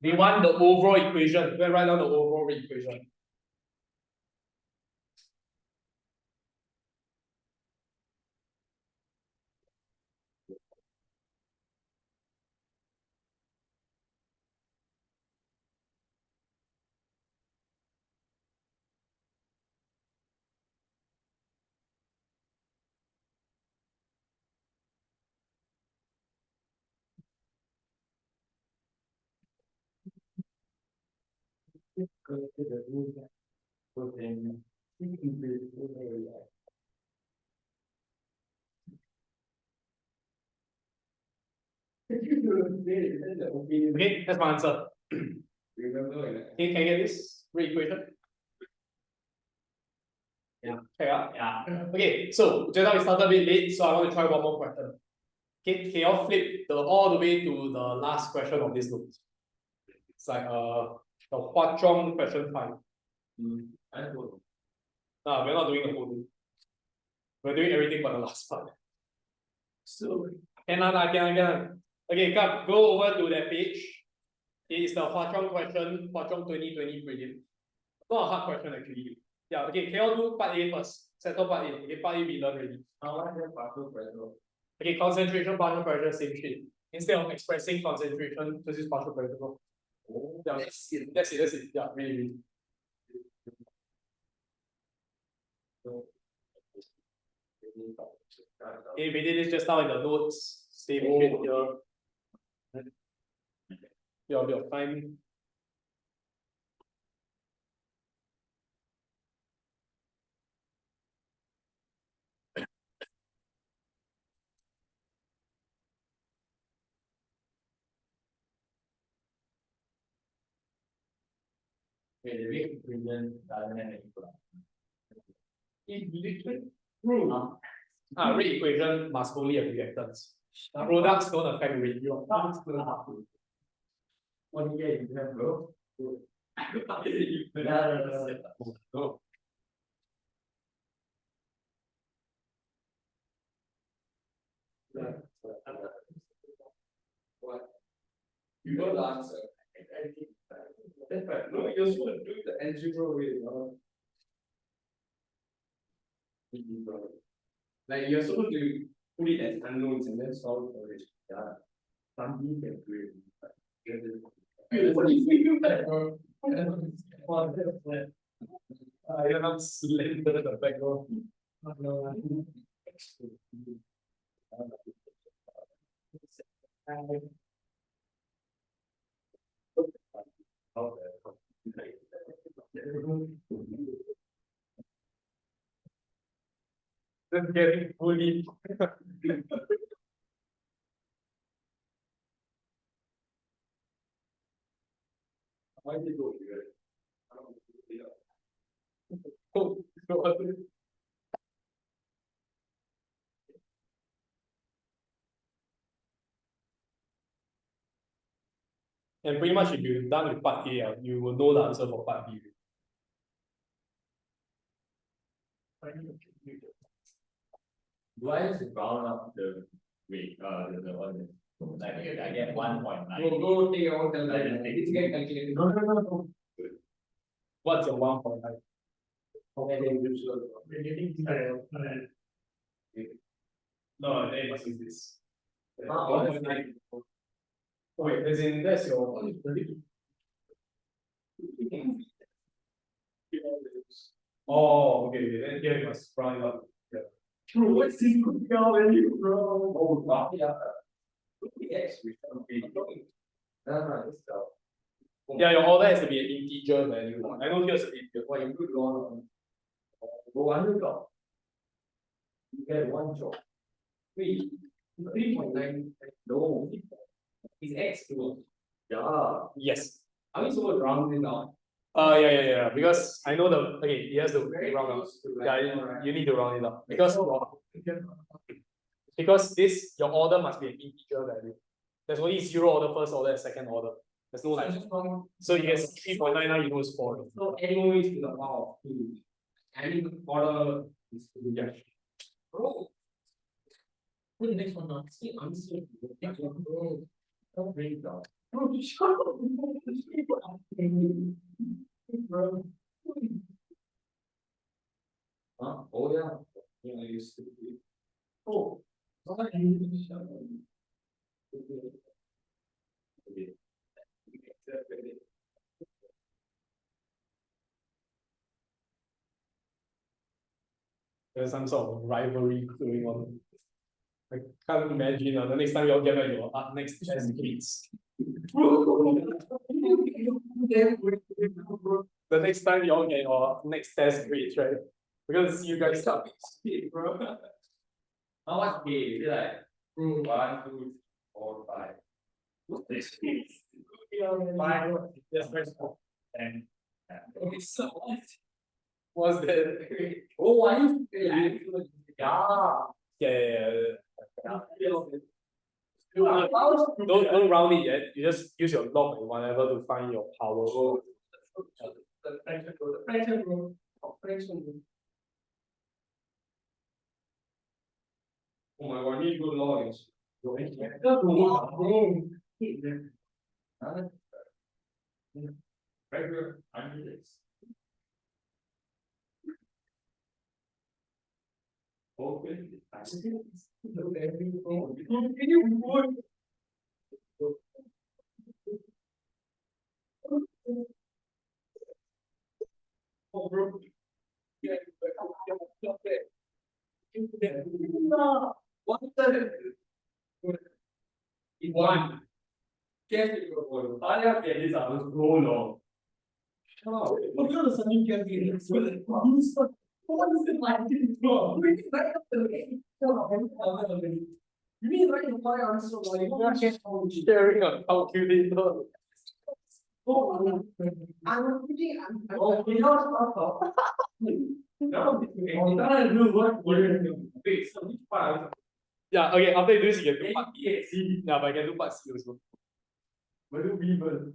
They want the overall equation. Go and write down the overall equation. Okay, that's my answer. Okay, can you get this equation? Yeah. Check out. Yeah. Okay, so just now we started a bit late, so I want to try one more question. Okay, can you all flip all the way to the last question of this note? It's like the Hua Chong question 5. I don't know. No, we're not doing the whole thing. We're doing everything but the last part. So can. Okay, come go over to that page. It is the Hua Chong question, Hua Chong 2020 prelim. Not a hard question actually. Yeah, okay, can you all do part A first? Settle part A. Okay, part A we learned already. Okay, concentration, partial pressure, same shit. Instead of expressing concentration, just use partial pressure. Oh, Yeah, that's it. Yeah, really. Okay, we did this just now in the notes. Stay with it here. Your time. Okay, the rate equation doesn't have any problem. Rate equation must only have reactants. Products don't affect rate. What do you get? You have growth? No. What? You know the answer. That's right. No, you're supposed to do the algebra way. Like you're supposed to put it as unknowns and then solve for it. Yeah. Some people can do it. You're not slender in the background. Just getting bullied. Why did you go here? And pretty much if you're done with part A, you will know the answer for part B. Do I just round up the weight, the one? Like I get 1.9. Go take your own calculator. It's get calculated. No. What's your 1.9? No, then you must use this. Oh, that's nice. Wait, as in that's your oh, okay, then here you must round it up. Bro, what's this good value, bro? Oh, wow, yeah. Yes, we Yeah, your order has to be an integer value. I know here's an integer. Well, you could go on. Go underdog. You get one job. 3.9. No. It's X too. Yeah. Yes. Are we supposed to round it now? Yeah. Because I know the okay, he has to round up. Yeah, you need to round it up. Because this your order must be an integer value. There's only 0 order, first order, and second order. There's no like so you get 3.9 now you know it's 4. So anyway is to the power of 2. Any order is to be judged. Bro. What's the next one now? See, answer. Bro. Don't break it down. Bro, shut up. Bro. Huh? Oh yeah. Yeah, I used to be. Oh. Why are you shut up? Okay. There's some sort of rivalry going on. I can't imagine the next time you all get back your next test grades. The next time you all get your next test grades, right? Because you guys start Bro. How much pay? Is it like 1, 2, 4, 5? What's this? 5, yes, first 10. It's so much. what's that? Oh, I used to pay. Yeah. Don't round it yet. You just use your log and whatever to find your power. The pressure, bro. Operation, bro. Oh my god, I need good logs. Regular, I need this. Open. Oh, bro. Yeah, what the? In one. Can't be good. I have to this out. Go long. Oh, look at the sunny can be in the what is it like? You mean right up the way? You mean right up my answer? Like, Sharing a calculator. oh, I'm thinking, oh, you know, no, I'm trying to do what we're doing. Wait, so which part? Yeah, okay, after you do this, you can do part A, C. Yeah, but I can do part C also. What do we burn?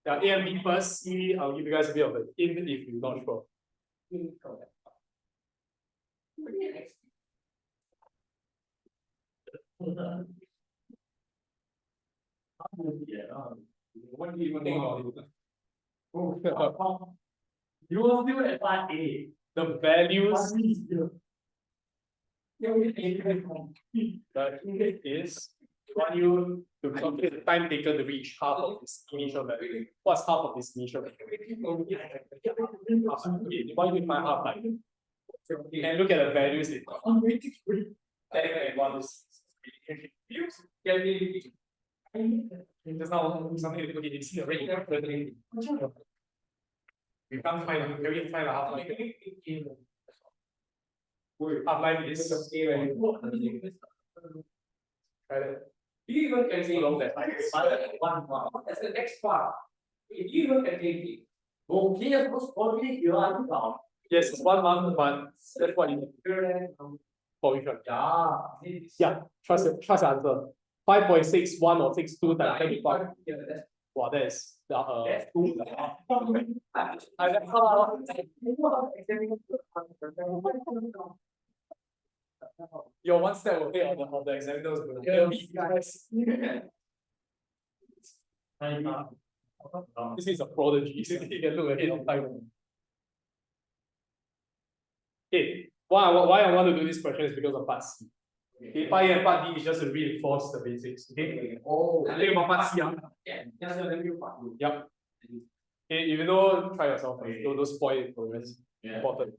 Yeah, A and B first, C, I'll give you guys a bit of a hint if you're not sure. What do you even Think think about about it. it? You will still at part A. The values Yeah, we can that is want you to calculate the time taken to reach half of this initial value. What's half of this initial value? Why do you find half like? And look at the values it got. I'm waiting for you. 10 and 1 is Just now something okay, you see the rate. We can't find can we find a half-life? Half-life is try that. You even can say Along that line. that's the next part. You even can take it. Okay, of course, already you are down. Yes, it's 1 month, but that's what you need for which one? Yeah, trust the answer. 5.61 or 62 times 25. Wow, that is you're one step away of the examiners, bro. This is a prodigy. You can look ahead of time. Okay, why I want to do this question is because of part C. Okay, part A and part D is just to reinforce the basics. Okay. Oh, Think about part C. yeah, that's the review part. Yep. Okay, if you know, try yourself. Don't spoil it for us. Yeah. Important.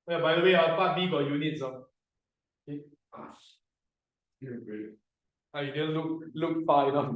Yeah, by the way, part B got units. Okay. You didn't look far enough.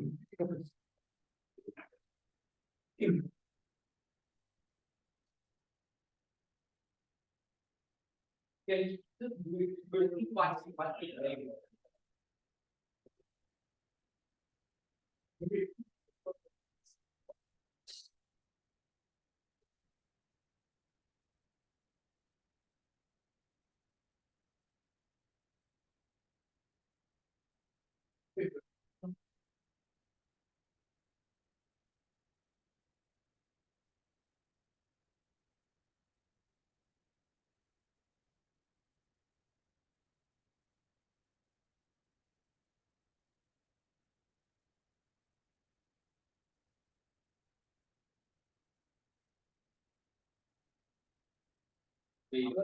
Okay,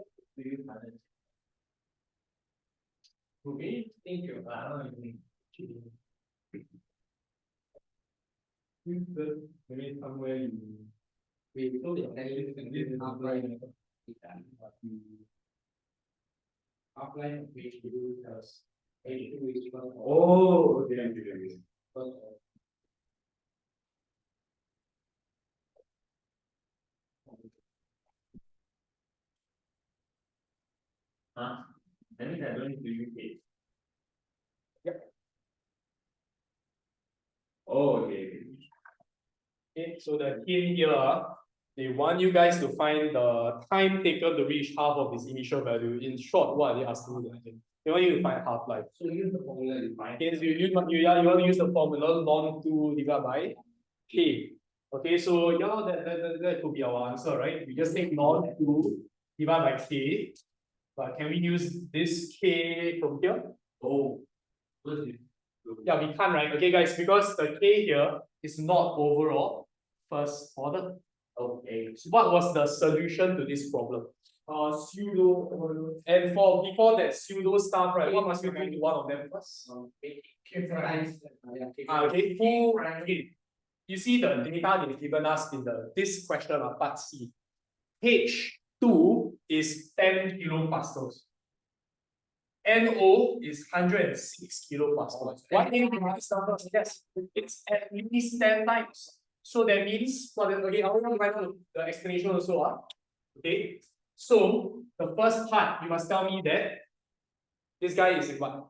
Okay, thank you. Maybe somewhere you We told it that you can do outline. Outline of which we do as H2 is equal. oh, okay. Huh? That means I don't need to use it. Yep. Oh, okay. Okay, so the hint here, they want you guys to find the time taken to reach half of this initial value. In short, what are they asking you to do? They want you to find half-life. So use the formula to find. Okay, so you want to use the formula ln 2 divided by k. Okay, so yeah, that could be our answer, right? We just take ln 2 divided by k. But can we use this k from here? Oh, Yeah, we can't, right? Okay, guys, because the k here is not overall first order. okay. So what was the solution to this problem? Pseudo. And before that pseudo stuff, right? What must you do to one of them first? Okay, okay. You see the data they've given us in this question of part C. H2 is 10 kilopascals. NO is 106 kilopascals. Why didn't we write this number? Yes, it's at least 10 times. So that means, okay, I want to write the explanation also. Okay, so the first part, you must tell me that this guy is in what?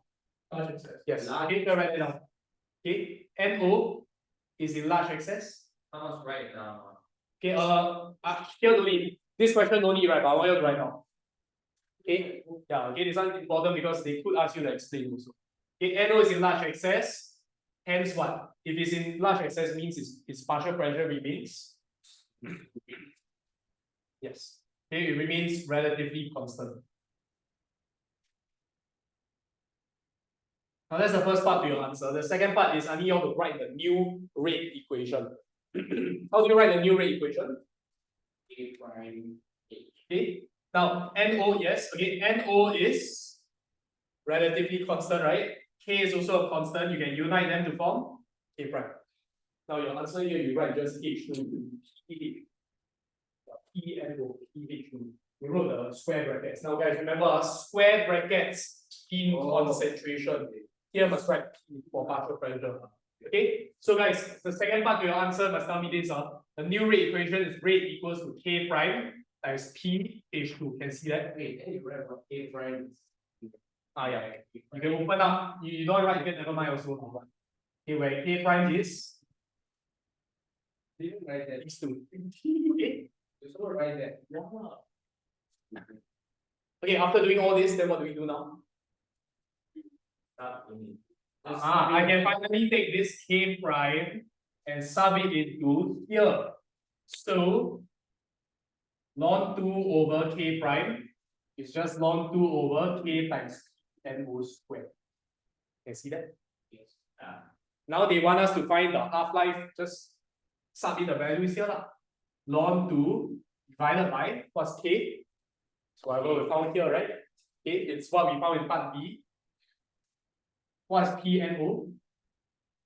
Large excess. Yes, okay, can write it down. Okay, NO is in large excess. I must write now. Okay, here don't need. This question don't need, right? But I want you to write down. Okay, yeah, okay, this one is important because they could ask you to explain also. Okay, NO is in large excess, hence what? If it's in large excess means its partial pressure remains. Yes, okay, it remains relatively constant. Now that's the first part to your answer. The second part is I need you all to write the new rate equation. How do you write the new rate equation? Okay, now NO, yes, okay, NO is relatively constant, right? K is also a constant, you can unite them to form K prime. Now your answer here, you write just H2, PNO, PH2. We wrote the square brackets. Now guys, remember square brackets pin concentration. Here must write P for partial pressure. Okay, so guys, the second part to your answer must tell me this. The new rate equation is rate equals to K prime times P H2. Can see that? Wait, then you write what K prime is. Yeah. You can open up. You don't write it, never mind also. Okay, where K prime is Didn't write that. these two. Okay. You also write that. Yeah. Okay, after doing all this, then what do we do now? I can finally take this K prime and sub it into here. So ln 2 over K prime is just ln 2 over K times NO squared. Can you see that? Yes. Now they want us to find the half-life, just sub in the values here. Ln 2 divided by what's K? So whatever we found here, right? Okay, it's what we found in part B. What's PNO?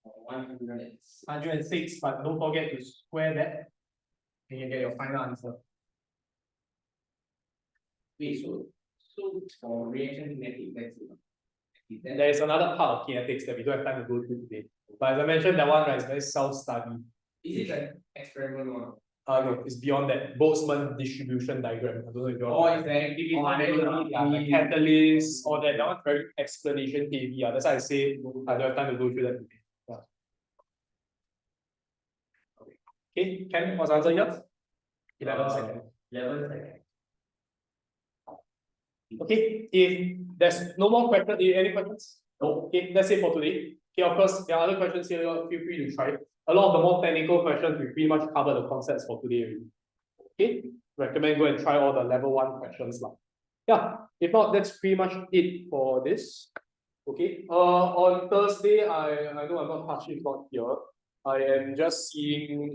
106. 106, but don't forget to square that. And you get your final answer. Wait, so for reaction kinetics, that's it. There is another part of kinetics that we don't have time to go through today. But as I mentioned, that one right, is very self-study. Is it like experiment one? No, it's beyond that. Boltzmann distribution diagram. I don't know if you're. Or is the activity? The catalyst, all that. That one's very explanation heavy. That's why I say I don't have time to go through that today. Yeah. Okay, Ken, what's the answer here? 11 seconds. 11 seconds. Okay, if there's no more questions, any questions? No. Okay, that's it for today. Okay, of course, there are other questions here. Feel free to try. A lot of the more technical questions, we pretty much cover the concepts for today already. Okay, recommend go and try all the level 1 questions now. Yeah, if not, that's pretty much it for this. Okay, on Thursday, I know I'm not Hashif not here. I am just seeing